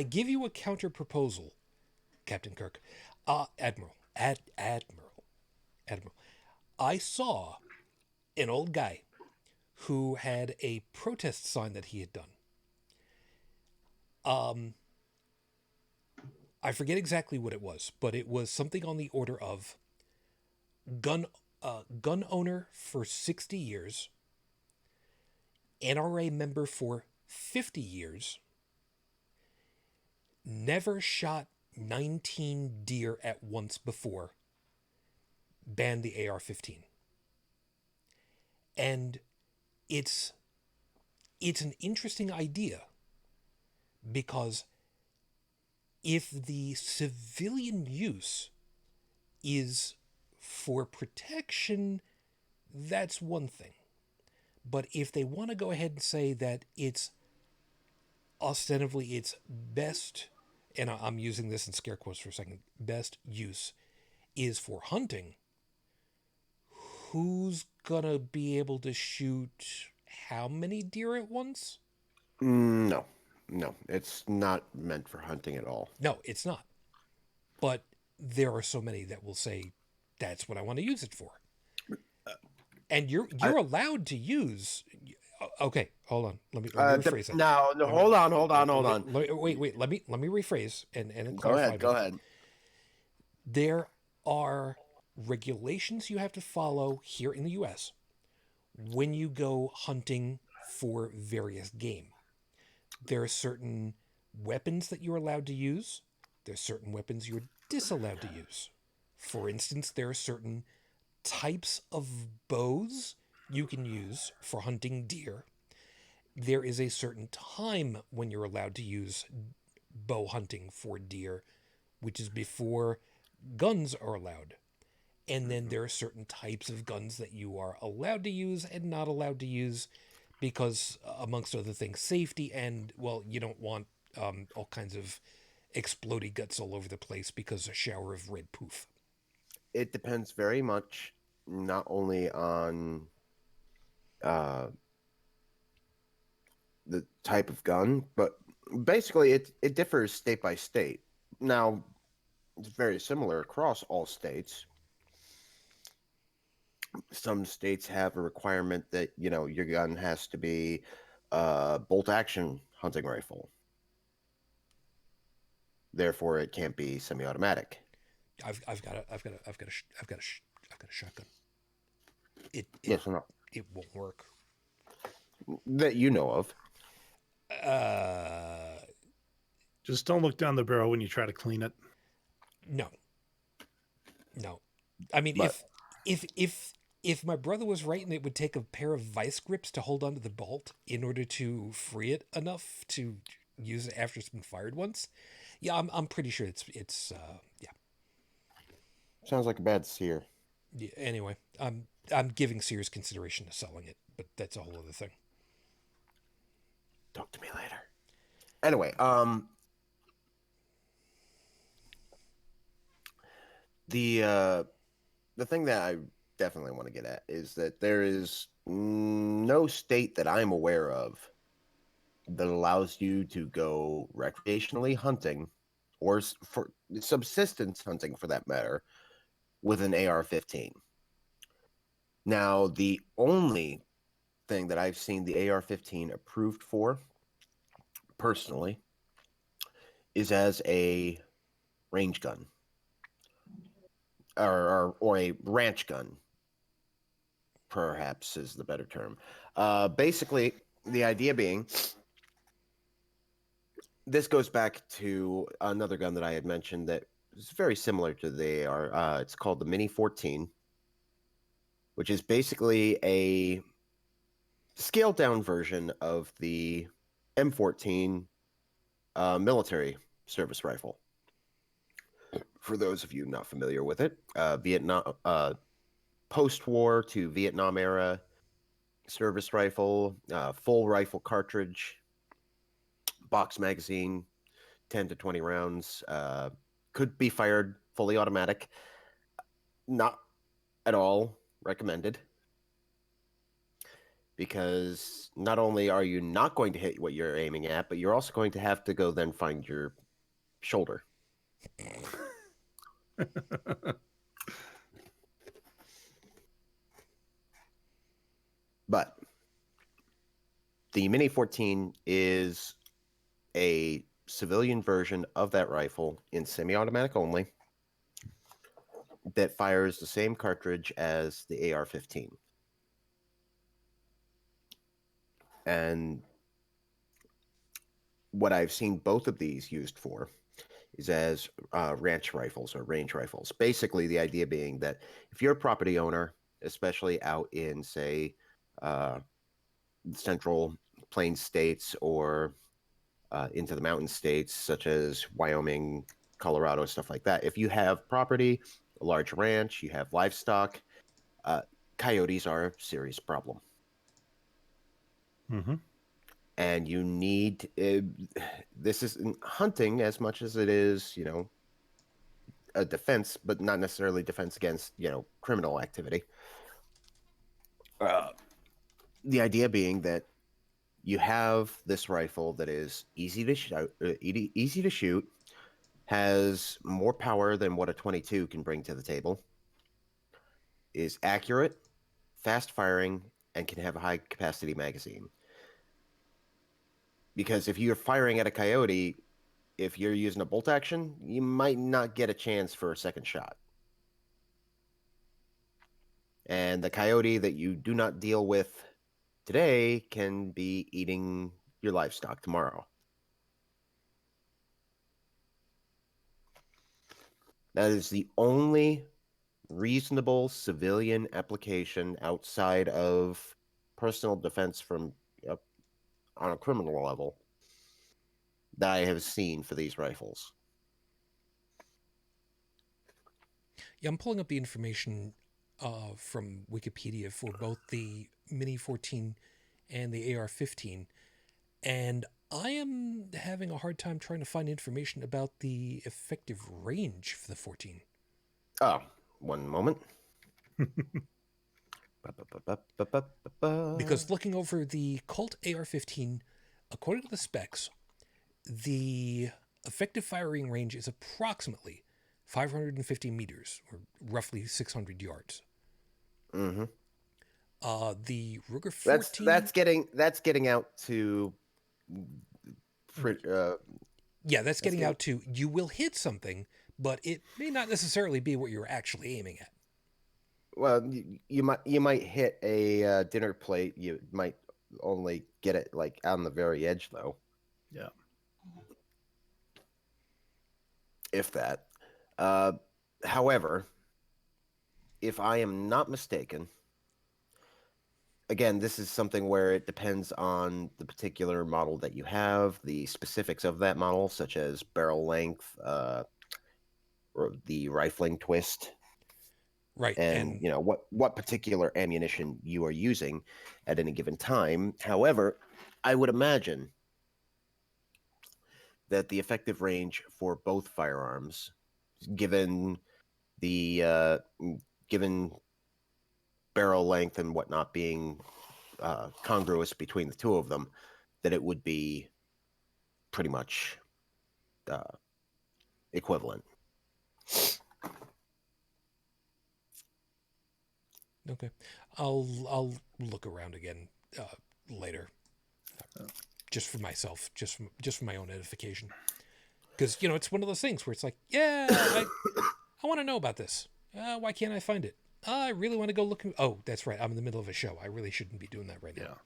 give you a counter proposal, Captain Kirk. Admiral. I saw an old guy who had a protest sign that he had done. I forget exactly what it was, but it was something on the order of gun owner for 60 years, NRA member for 50 years, never shot 19 deer at once before, banned the AR-15. And it's an interesting idea because if the civilian use is for protection, that's one thing. But if they want to go ahead and say that it's ostensibly it's best, and I'm using this in scare quotes for a second, best use is for hunting, who's gonna be able to shoot how many deer at once? No, no, it's not meant for hunting at all. No, it's not. But there are so many that will say, that's what I want to use it for. And you're allowed to use. Okay, hold on. Let me rephrase that. No, hold on. Wait. Let me rephrase and Go clarify. ahead. There are regulations you have to follow here in the U.S. when you go hunting for various game. There are certain weapons that you're allowed to use. There's certain weapons you're disallowed to use. For instance, there are certain types of bows you can use for hunting deer. There is a certain time when you're allowed to use bow hunting for deer, which is before guns are allowed. And then there are certain types of guns that you are allowed to use and not allowed to use because, amongst other things, safety and, well, you don't want all kinds of explodey guts all over the place because a shower of red poof. It depends very much not only on the type of gun, but basically it differs state by state. Now, it's very similar across all states. Some states have a requirement that, your gun has to be a bolt action hunting rifle. Therefore, it can't be semi-automatic. I've got a shotgun. Yes or no? It won't work. That you know of. Just don't look down the barrel when you try to clean it. No. I mean, But- if my brother was right and it would take a pair of vice grips to hold onto the bolt in order to free it enough to use it after it's been fired once, yeah, I'm pretty sure it's yeah. Sounds like a bad sear. Yeah. Anyway, I'm giving Sears consideration to selling it, but that's a whole other thing. Talk to me later. Anyway, the thing that I definitely want to get at is that there is no state that I'm aware of that allows you to go recreationally hunting or for subsistence hunting for that matter with an AR-15. Now, the only thing that I've seen the AR-15 approved for personally is as a range gun or a ranch gun, perhaps is the better term. Basically, the idea being, this goes back to another gun that I had mentioned that is very similar to the AR. It's called the Mini 14, which is basically a scaled down version of the M14 military service rifle. For those of you not familiar with it, Vietnam post-war to Vietnam era service rifle, full rifle cartridge, box magazine, 10 to 20 rounds, could be fired fully automatic. Not at all recommended, because not only are you not going to hit what you're aiming at, but you're also going to have to go then find your shoulder. But the Mini 14 is a civilian version of that rifle in semi-automatic only that fires the same cartridge as the AR-15. And what I've seen both of these used for is as ranch rifles or range rifles. Basically, the idea being that if you're a property owner, especially out in, say, central plains states or into the mountain states such as Wyoming, Colorado, stuff like that, if you have property, a large ranch, you have livestock, coyotes are a serious problem. Mm-hmm. and you need this isn't hunting as much as it is, a defense, but not necessarily defense against, criminal activity. The idea being that you have this rifle that is easy to shoot, has more power than what a 22 can bring to the table, is accurate, fast firing, and can have a high capacity magazine. Because if you're firing at a coyote, if you're using a bolt action, you might not get a chance for a second shot. And the coyote that you do not deal with today can be eating your livestock tomorrow. That is the only reasonable civilian application outside of personal defense from on a criminal level that I have seen for these rifles. Yeah, I'm pulling up the information from Wikipedia for both the Mini 14 and the AR-15, and I am having a hard time trying to find information about the effective range for the 14. Oh, one moment. Because looking over the Colt AR-15, according to the specs, the effective firing range is approximately 550 meters, or roughly 600 yards. Mm-hmm. The Ruger 14... That's getting out to... yeah, that's getting out to, you will hit something, but it may not necessarily be what you're actually aiming at. Well, you might hit a dinner plate. You might only get it like on the very edge, though. Yeah. If that. However, if I am not mistaken, again, this is something where it depends on the particular model that you have, the specifics of that model, such as barrel length, or the rifling twist. Right. And what particular ammunition you are using at any given time. However, I would imagine that the effective range for both firearms, given the given barrel length and whatnot being congruous between the two of them, that it would be pretty much equivalent. Okay. I'll look around again later. Just for myself, just for my own edification. Because, it's one of those things where it's like, yeah, I want to know about this. Why can't I find it? I really want to go look. Oh, that's right. I'm in the middle of a show. I really shouldn't be doing that right now.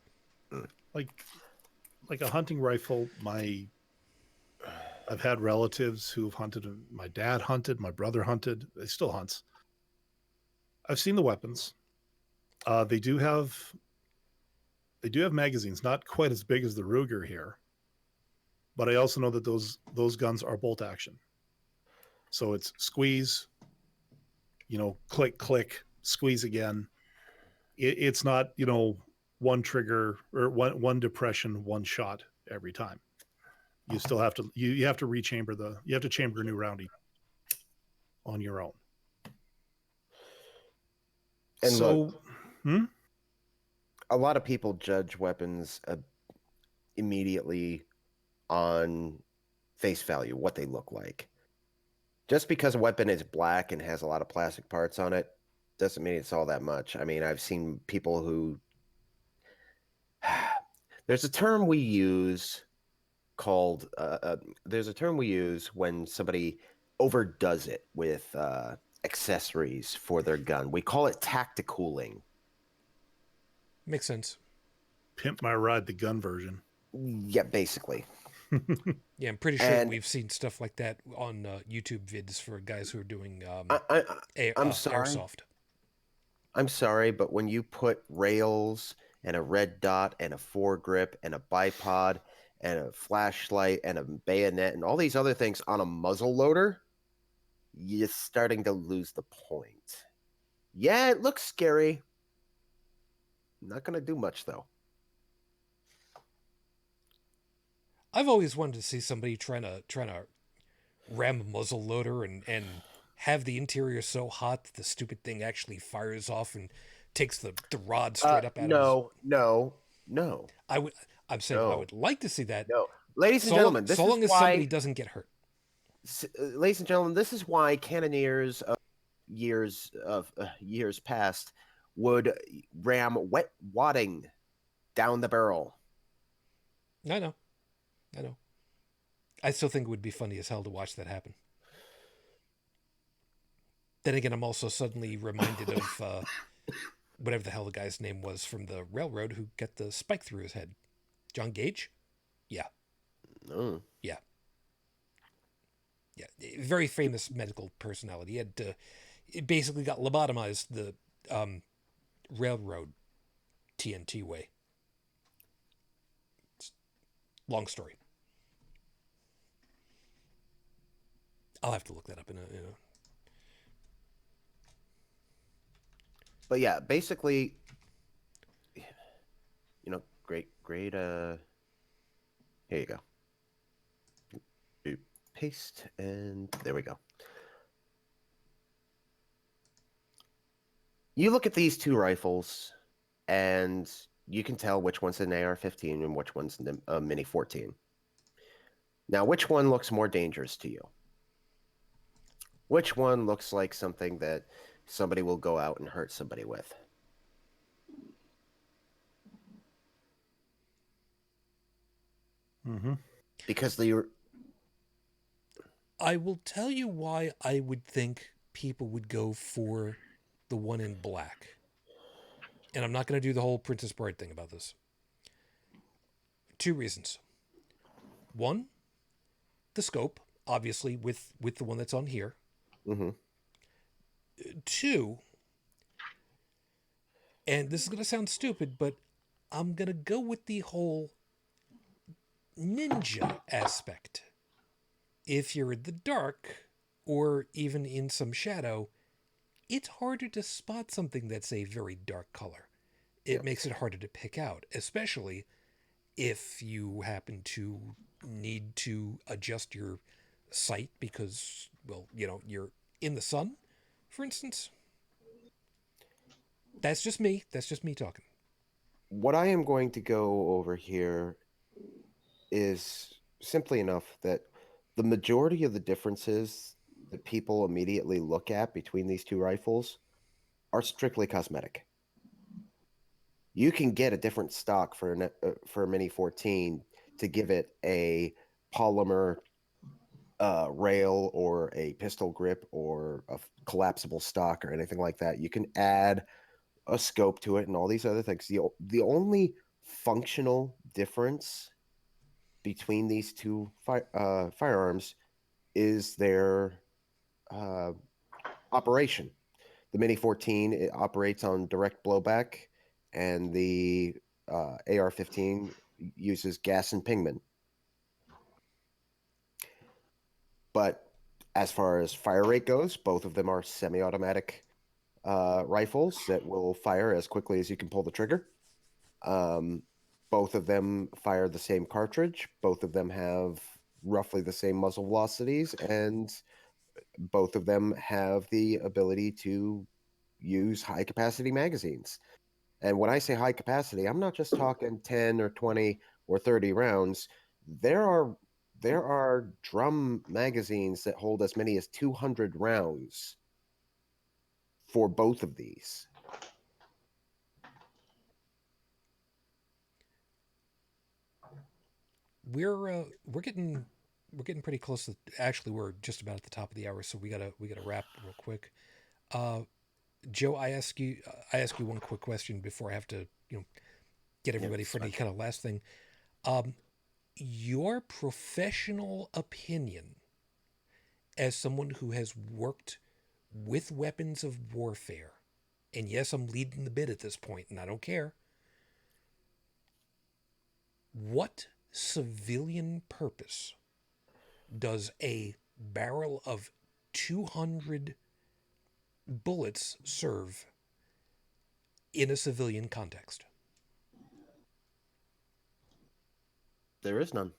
Yeah. Like a hunting rifle, I've had relatives who've hunted. My dad hunted, my brother hunted. They still hunts. I've seen the weapons. They do have magazines, not quite as big as the Ruger here, but I also know that those guns are bolt action. So it's squeeze, click, click, squeeze again. It's not, one trigger or one depression, one shot every time. You still have to you have to chamber a new round on your own. And so, look, a lot of people judge weapons immediately on face value, what they look like. Just because a weapon is black and has a lot of plastic parts on it doesn't mean it's all that much. I mean, I've seen people who... There's a term we use called... there's a term we use when somebody overdoes it with accessories for their gun. We call it tacticooling. Makes sense. Pimp My Ride, the gun version. Yeah, basically. Yeah, I'm pretty sure we've seen stuff like that on YouTube vids for guys who are doing I'm sorry. airsoft. I'm sorry, but when you put rails and a red dot and a foregrip and a bipod and a flashlight and a bayonet and all these other things on a muzzle loader, you're starting to lose the point. Yeah, it looks scary. Not going to do much, though. I've always wanted to see somebody trying to ram a muzzle loader and have the interior so hot that the stupid thing actually fires off and takes the rod straight up out of his. No. I would. I'm saying I No. would like to see that. No. Ladies and So gentlemen, this so is long as why, somebody doesn't get hurt. ladies and gentlemen, this is why cannoneers of years past would ram wet wadding down the barrel. I know. I still think it would be funny as hell to watch that happen. Then again, I'm also suddenly reminded of whatever the hell the guy's name was from the railroad who got the spike through his head. John Gage? Yeah. Oh. Yeah. Very famous medical personality. He had it basically got lobotomized the railroad TNT way. It's long story. I'll have to look that up in a. But yeah, basically, great. Here you go. Paste, and there we go. You look at these two rifles, and you can tell which one's an AR-15 and which one's a Mini 14. Now, which one looks more dangerous to you? Which one looks like something that somebody will go out and hurt somebody with? Mm-hmm. Because I will tell you why I would think people would go for the one in black. And I'm not going to do the whole Princess Bride thing about this. 2 reasons. 1, the scope, obviously, with the one that's on here. Mm-hmm. 2, and this is going to sound stupid, but I'm going to go with the whole ninja aspect. If you're in the dark, or even in some shadow, it's harder to spot something that's a very dark color. It makes it harder to pick out, especially if you happen to need to adjust your sight because, well, you're in the sun, for instance. That's just me talking. What I am going to go over here is simply enough that the majority of the differences that people immediately look at between these two rifles are strictly cosmetic. You can get a different stock for a Mini 14 to give it a polymer rail or a pistol grip or a collapsible stock or anything like that. You can add a scope to it and all these other things. The only functional difference between these two firearms is their operation. The Mini 14, it operates on direct blowback, and the AR-15 uses gas and pingman. But as far as fire rate goes, both of them are semi-automatic rifles that will fire as quickly as you can pull the trigger. Both of them fire the same cartridge. Both of them have roughly the same muzzle velocities, and both of them have the ability to use high-capacity magazines. And when I say high capacity, I'm not just talking 10 or 20 or 30 rounds. There are drum magazines that hold as many as 200 rounds for both of these. We're getting pretty close to. Actually, we're just about at the top of the hour, so we gotta wrap real quick. Joe, I ask you one quick question before I have to get everybody for any kind of last thing. Your professional opinion as someone who has worked with weapons of warfare, and yes, I'm leading the bit at this point, and I don't care. What civilian purpose does a barrel of 200 bullets serve in a civilian context? There is none.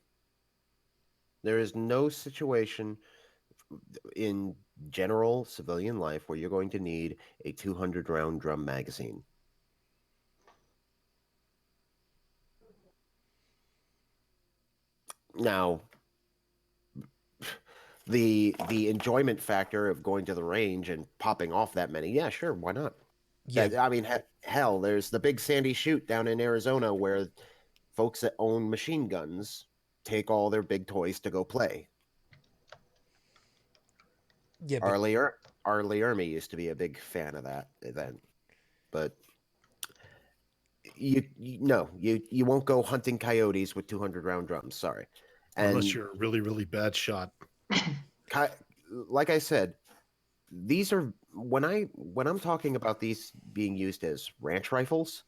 There is no situation in general civilian life where you're going to need a 200 round drum magazine. Now, the enjoyment factor of going to the range and popping off that many, yeah, sure, why not? Yeah, I mean, hell, there's the Big Sandy Chute down in Arizona where folks that own machine guns take all their big toys to go play. yeah, but Arlie Ermy used to be a big fan of that event, but you won't go hunting coyotes with 200 round drums. Sorry, Unless and you're a really, really bad shot. like I said, these are when I'm talking about these being used as ranch rifles,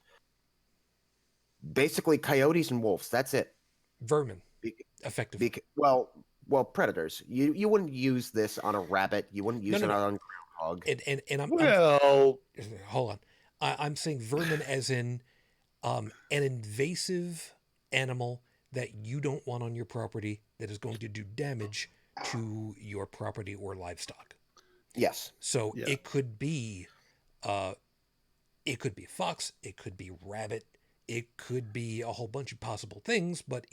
basically coyotes and wolves. That's it. vermin, Be, effectively. well, predators. You wouldn't use this on a rabbit. You wouldn't use No, it no. on groundhog. And Well, hold on. I'm saying vermin as in an invasive animal that you don't want on your property that is going to do damage to your property or livestock. Yes. So yeah. it could be uh, fox, it could be rabbit, it could be a whole bunch of possible things, but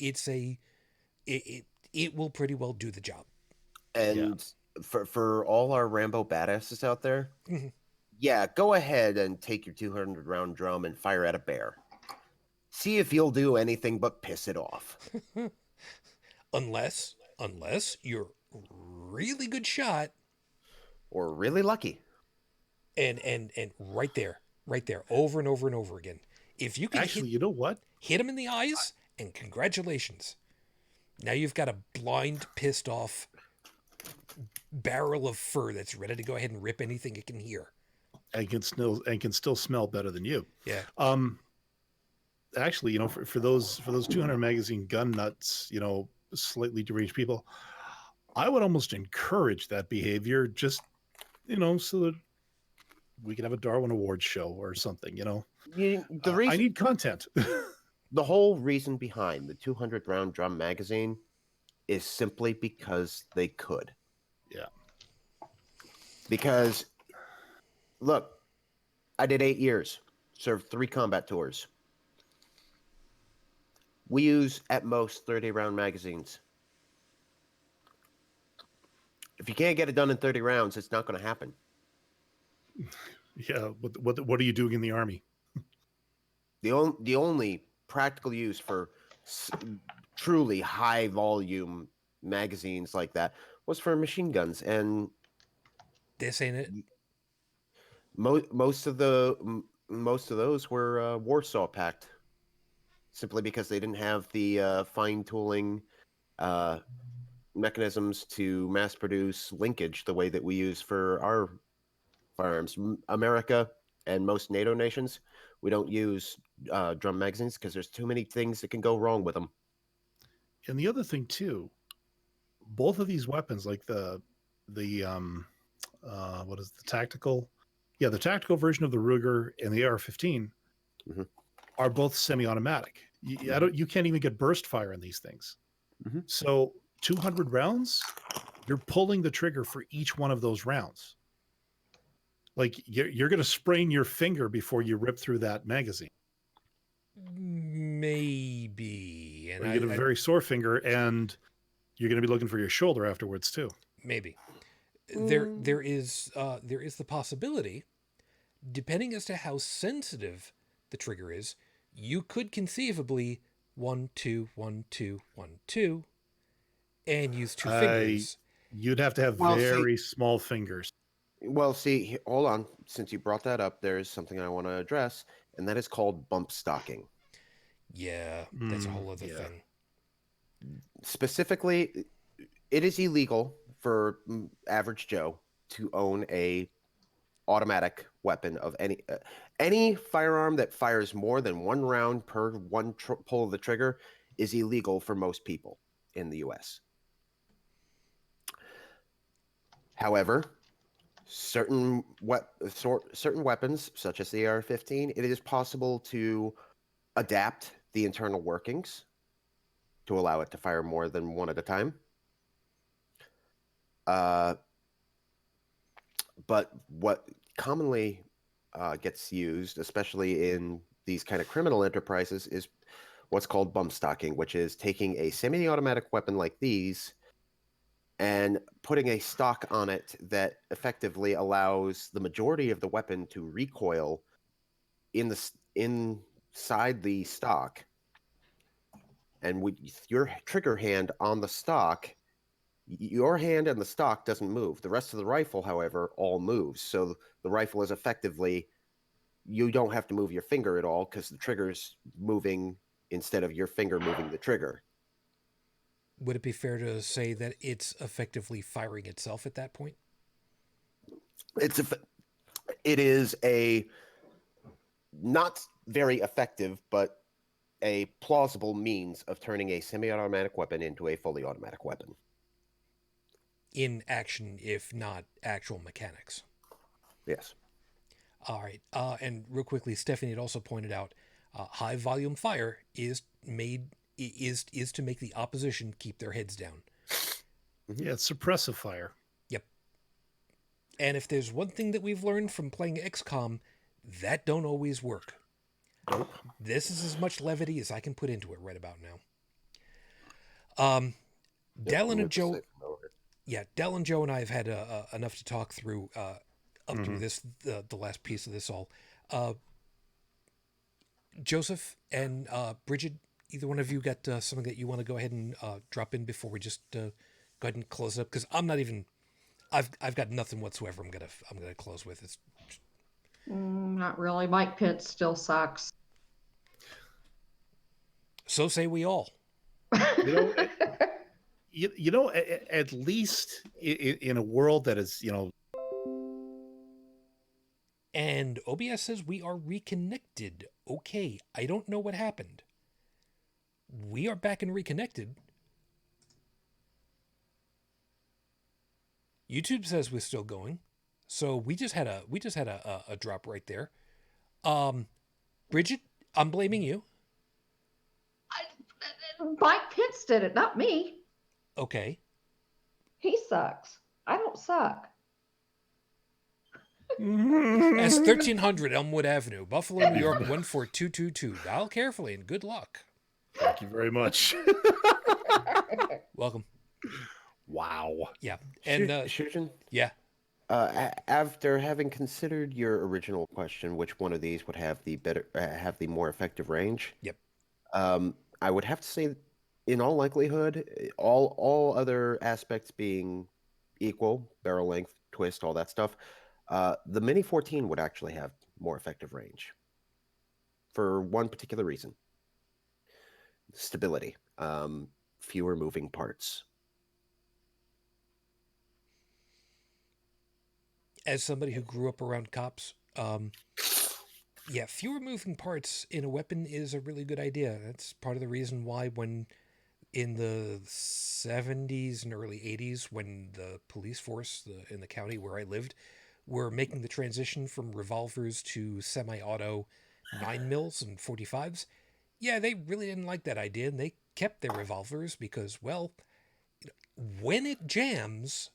it will pretty well do the job. And for all our Rambo badasses out there, Mhm. yeah, go ahead and take your 200 round drum and fire at a bear. See if you'll do anything but piss it off. unless you're really good shot Or really lucky. and right there over and over and over again. If you can actually, you know what? hit him in the eyes, and congratulations. Now you've got a blind, pissed off barrel of fur that's ready to go ahead and rip anything it can hear. And can still smell better than you. Yeah. Actually, for those 200 magazine gun nuts, slightly deranged people, I would almost encourage that behavior. Just so that we can have a Darwin Awards show or something. The I reason, need content. the whole reason behind the 200 round drum magazine is simply because they could. Yeah. Because, look, I did 8 years, served 3 combat tours. We use at most 30 round magazines. If you can't get it done in 30 rounds, it's not going to happen. Yeah. What are you doing in the army? The only practical use for truly high volume magazines like that was for machine guns, and This ain't it. most of those were Warsaw Pact, simply because they didn't have the fine tooling mechanisms to mass produce linkage the way that we use for our firearms. America and most NATO nations, we don't use drum magazines because there's too many things that can go wrong with them. And the other thing too, both of these weapons, like the what is the tactical? Yeah, the tactical version of the Ruger and the AR-15 Mhm. are both semi-automatic. You can't even get burst fire in these things. Mhm. So 200 rounds, you're pulling the trigger for each one of those rounds. Like you're going to sprain your finger before you rip through that magazine. Maybe. And Or you get a very sore finger, and you're going to be looking for your shoulder afterwards too. maybe. There is the possibility, depending as to how sensitive the trigger is, you could conceivably 1 2 1 2 1 2 and use 2 fingers. You'd have to have very small fingers. Well, see, hold on. Since you brought that up, there's something I want to address, and that is called bump stocking. Yeah, that's a whole other thing. Specifically, it is illegal for average Joe to own a automatic weapon of any firearm that fires more than 1 round per one pull of the trigger is illegal for most people in the U.S. However, certain weapons, such as the AR-15, it is possible to adapt the internal workings to allow it to fire more than one at a time. But what commonly gets used, especially in these kind of criminal enterprises, is what's called bump stocking, which is taking a semi-automatic weapon like these and putting a stock on it that effectively allows the majority of the weapon to recoil inside the stock, and with your trigger hand on the stock, your hand and the stock doesn't move. The rest of the rifle, however, all moves. So the rifle is effectively, you don't have to move your finger at all because the trigger's moving instead of your finger moving the trigger. Would it be fair to say that it's effectively firing itself at that point? It is a not very effective, but a plausible means of turning a semi-automatic weapon into a fully automatic weapon. In action, if not actual mechanics. Yes. All right. And real quickly, Stephanie had also pointed out high volume fire is to make the opposition keep their heads down. Yeah, it's suppressive fire. Yep. And if there's one thing that we've learned from playing XCOM, that don't always work. Nope. This is as much levity as I can put into it right about now. Dallin and Joe, Dell and Joe and I have had enough to talk through up through this the last piece of this all. Joseph and Bridget, either one of you got something that you want to go ahead and drop in before we just go ahead and close it up? Because I'm not even. I've got nothing whatsoever. I'm gonna close with. It's Not really. Mike Pitts still sucks. So say we all. You know, at least in a world that is, And OBS says we are reconnected. Okay, I don't know what happened. We are back and reconnected. YouTube says we're still going. So we just had a drop right there. Bridget, I'm blaming you. Mike Pitts did it, not me. Okay. He sucks. I don't suck. That's 1300 Elmwood Avenue, Buffalo, New York 14222. Dial carefully and good luck. Thank you very much. Welcome. Wow. Yeah. And Shujin? yeah. After having considered your original question, which one of these would have the more effective range? Yep. I would have to say, in all likelihood, all other aspects being equal, barrel length, twist, all that stuff, the Mini 14 would actually have more effective range for one particular reason: stability, fewer moving parts. As somebody who grew up around cops, yeah, fewer moving parts in a weapon is a really good idea. That's part of the reason why when in the 70s and early 80s, when the police force in the county where I lived were making the transition from revolvers to semi-auto 9mm and 45s, yeah, they really didn't like that idea, and they kept their revolvers because, well, when it jams,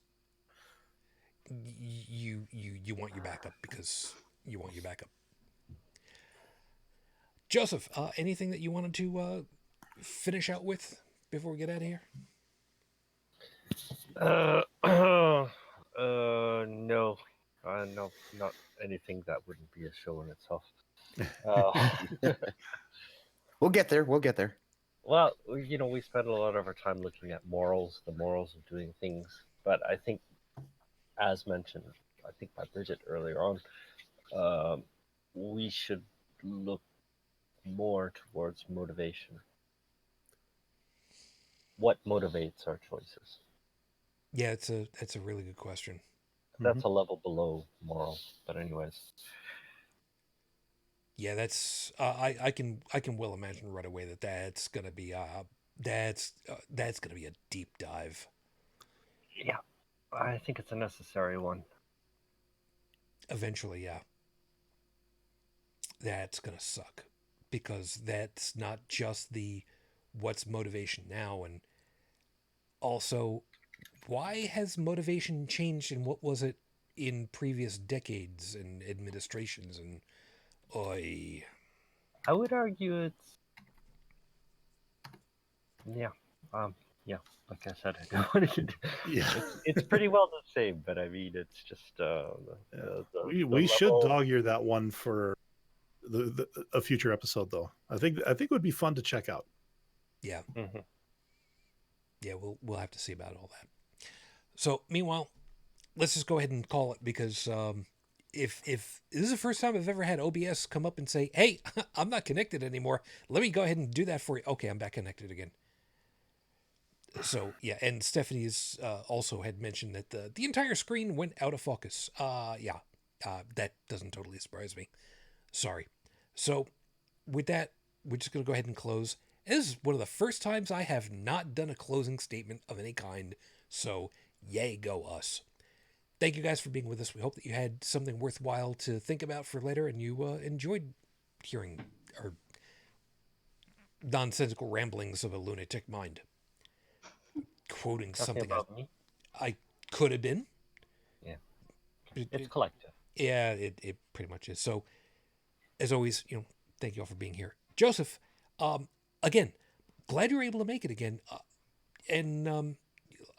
you want your backup because you want your backup. Joseph, anything that you wanted to finish out with before we get out of here? No, no, not anything that wouldn't be a show in itself. We'll get there. We'll get there. Well, we spend a lot of our time looking at the morals of doing things. But I think, as mentioned, I think by Bridget earlier on, we should look more towards motivation. What motivates our choices? Yeah, that's a really good question. That's a level below moral, but anyways. Yeah, that's I can well imagine right away that's gonna be that's gonna be a deep dive. Yeah, I think it's a necessary one. Eventually, yeah. That's gonna suck because that's not just the what's motivation now, and also why has motivation changed, and what was it in previous decades and administrations? And oi, I would argue it's yeah, um, yeah. Like I said, I don't want to. Yeah. It's pretty well the same, but I mean, it's just We should level. dog ear that one for a future episode, though. I think it would be fun to check out. yeah, Mhm. yeah. We'll have to see about all that. So meanwhile, let's just go ahead and call it, because if this is the first time I've ever had OBS come up and say, "Hey, I'm not connected anymore. Let me go ahead and do that for you." Okay, I'm back connected again. So yeah, and Stephanie's also had mentioned that the entire screen went out of focus. Yeah, that doesn't totally surprise me. Sorry. So with that, we're just gonna go ahead and close. This is one of the first times I have not done a closing statement of any kind. So yay, go us! Thank you guys for being with us. We hope that you had something worthwhile to think about for later, and you enjoyed hearing our nonsensical ramblings of a lunatic mind. Quoting Talking something about me, I could have been. yeah, It, it's it, collective. yeah, it pretty much is. So, as always, thank you all for being here. Joseph, again, glad you were able to make it again. And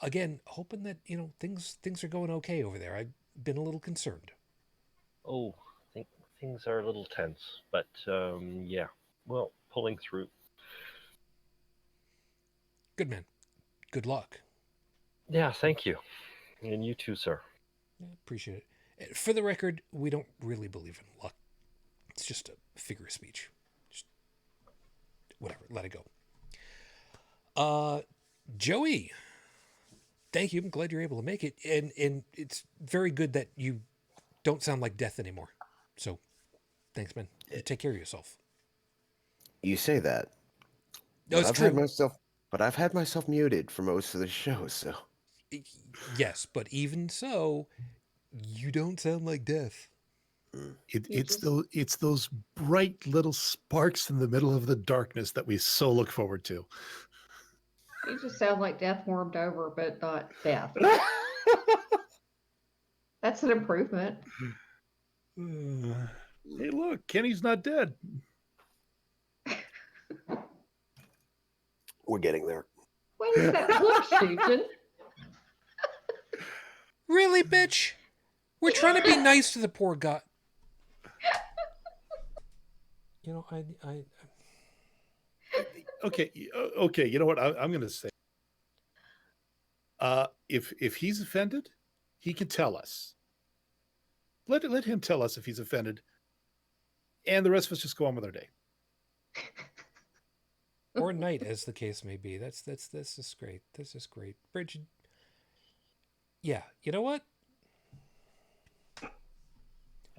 again, hoping that, things are going okay over there. I've been a little concerned. Oh, I think things are a little tense, but yeah, well, pulling through. Good man. Good luck. Yeah, thank you, and you too, sir. Yeah, appreciate it. For the record, we don't really believe in luck. It's just a figure of speech. Just whatever. Let it go. Joey, thank you. I'm glad you're able to make it. And it's very good that you don't sound like death anymore. So thanks, man. You take care of yourself. You say that, No, but it's I've had true. myself, but I've had myself muted for most of the show. So Yes, but even so, you don't sound like death. You just It's those bright little sparks in the middle of the darkness that we so look forward to. you just sound like death warmed over, but not death. That's an improvement. Hey, look, Kenny's not dead. we're getting there. What is that look, Shujin? Really, bitch? We're trying to be nice to the poor guy. I Okay, okay. You know what? I'm going to say. If he's offended, he can tell us. Let him tell us if he's offended, and the rest of us just go on with our day. or night, as the case may be. That's just great. That's just great. Bridget. Yeah, you know what? I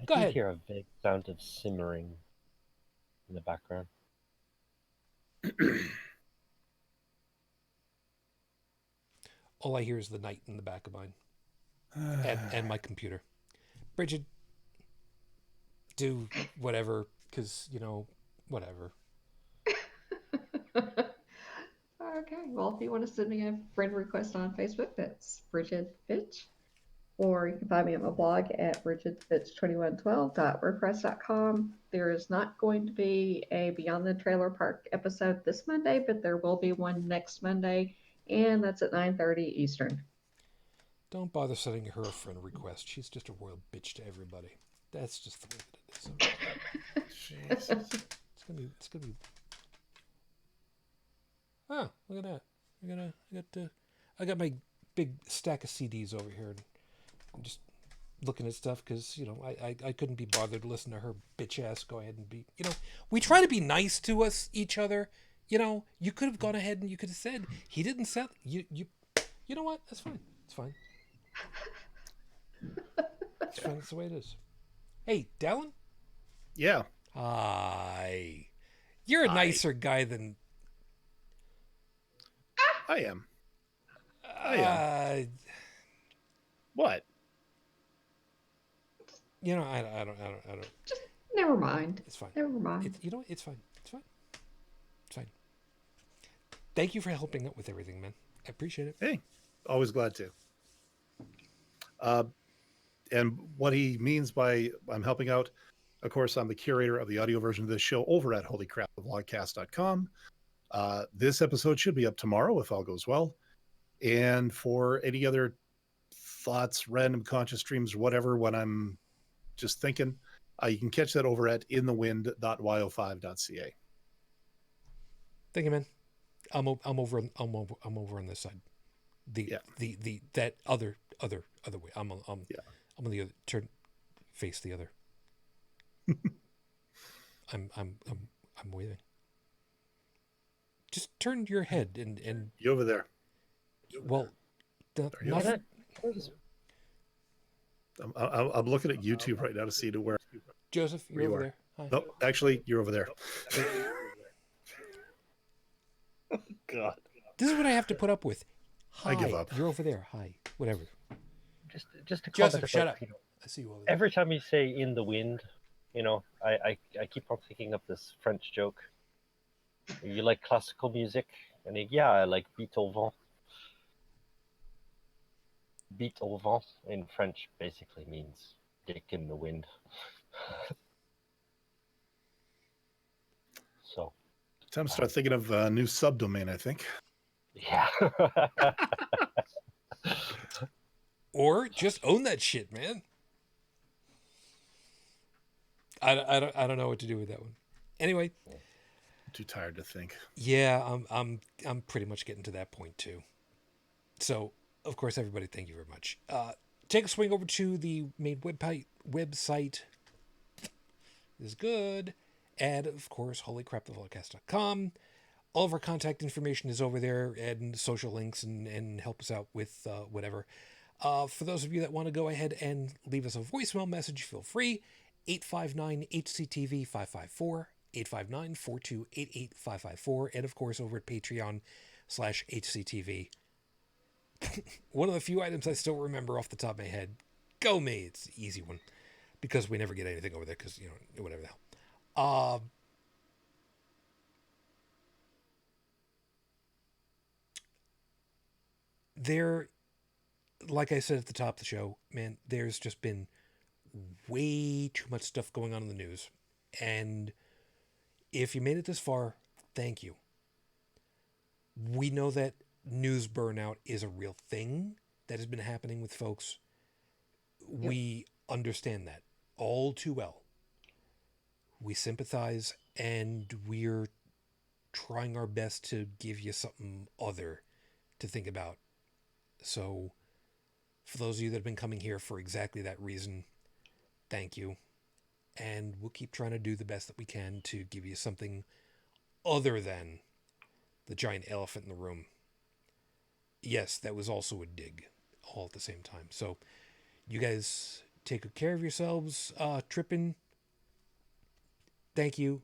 Go do ahead. hear a vague sound of simmering in the background. All I hear is the night in the back of mine, and my computer. Bridget, do whatever, because whatever. Okay, well, if you want to send me a friend request on Facebook, that's Bridget Fitch. Or you can find me at my blog at bridgetfitch2112.wordpress.com. There is not going to be a Beyond the Trailer Park episode this Monday, but there will be one next Monday, and that's at 9:30 Eastern. Don't bother sending her a friend request. She's just a royal bitch to everybody. That's just the way that it is. Jesus. It's gonna be. Oh, look at that! I got my big stack of CDs over here, and I'm just looking at stuff because I couldn't be bothered to listen to her bitch ass go ahead and be. We try to be nice to each other. You could have gone ahead and you could have said he didn't sound you. You know what? That's fine. It's fine. It's fine. It's the way it is. Hey, Dallin. Yeah. Hi. You're a Hi. nicer guy than. I am. What? I don't. Just never mind. It's fine. Never mind. It's fine. It's fine. It's fine. Thank you for helping out with everything, man. I appreciate it. Hey, Always glad to. Uh, and what he means by I'm helping out, of course, I'm the curator of the audio version of this show over at holycrapvlogcast.com. This episode should be up tomorrow if all goes well. And for any other thoughts, random conscious streams, whatever, when I'm just thinking, you can catch that over at inthewind.yo5.ca. Thank you, man. I'm over on this side. The that other way. I'm on the other face the other. I'm waving. Just turn your head and You over there? Well, not. I'm looking at YouTube right now to see to where Joseph, you're over there. Hi. No, actually, you're over there. Oh, God. This is what I have to put up with. Hi, I give up. You're over there. Hi. Whatever. Just to Joseph, comment shut about, up. you know, I see you over there. every time you say "in the wind," you know, I keep on thinking of this French joke. You like classical music? And yeah, I like beat au vent. Beat au vent in French basically means dick in the wind. So. Time to start thinking of a new subdomain, I think. Yeah. Or just own that shit, man. I don't know what to do with that one. Anyway, I'm too tired to think. yeah, I'm pretty much getting to that point too. So, of course, everybody, thank you very much. Take a swing over to the main website. Is good. And of course, holycrapthevlogcast.com. All of our contact information is over there, and social links, and help us out with whatever. For those of you that want to go ahead and leave us a voicemail message, feel free. 859-HCTV-554, 859-4288-554, and of course over at Patreon/HCTV. One of the few items I still remember off the top of my head. Go me, it's the easy one. Because we never get anything over there, because, you know, whatever the hell. There, like I said at the top of the show, man, there's just been way too much stuff going on in the news. And if you made it this far, thank you. We know that news burnout is a real thing that has been happening with folks. Yep. We understand that all too well. We sympathize, and we're trying our best to give you something other to think about. So, for those of you that have been coming here for exactly that reason, thank you. And we'll keep trying to do the best that we can to give you something other than the giant elephant in the room. Yes, that was also a dig all at the same time. So, you guys take good care of yourselves. Trippin', thank you.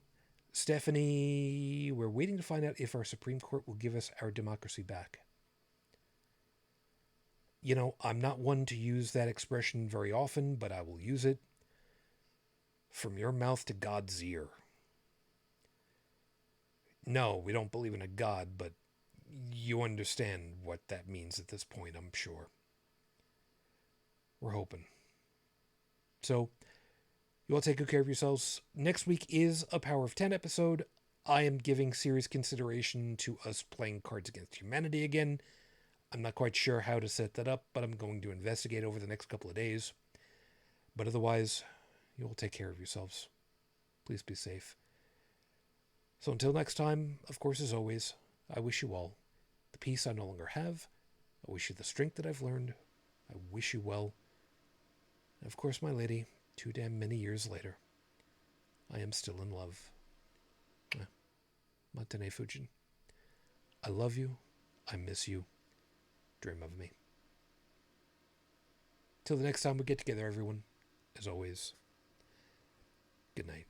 Stephanie, we're waiting to find out if our Supreme Court will give us our democracy back. You know, I'm not one to use that expression very often, but I will use it. From your mouth to God's ear. No, we don't believe in a God, but you understand what that means at this point, I'm sure. We're hoping. So, you all take good care of yourselves. Next week is a Power of 10 episode. I am giving serious consideration to us playing Cards Against Humanity again. I'm not quite sure how to set that up, but I'm going to investigate over the next couple of days. But otherwise, you all take care of yourselves. Please be safe. So until next time, of course, as always, I wish you all the peace I no longer have. I wish you the strength that I've learned. I wish you well. And of course, my lady, too damn many years later, I am still in love. Matane Fujin. I love you. I miss you. Dream of me. Till the next time we get together, everyone, as always, good night.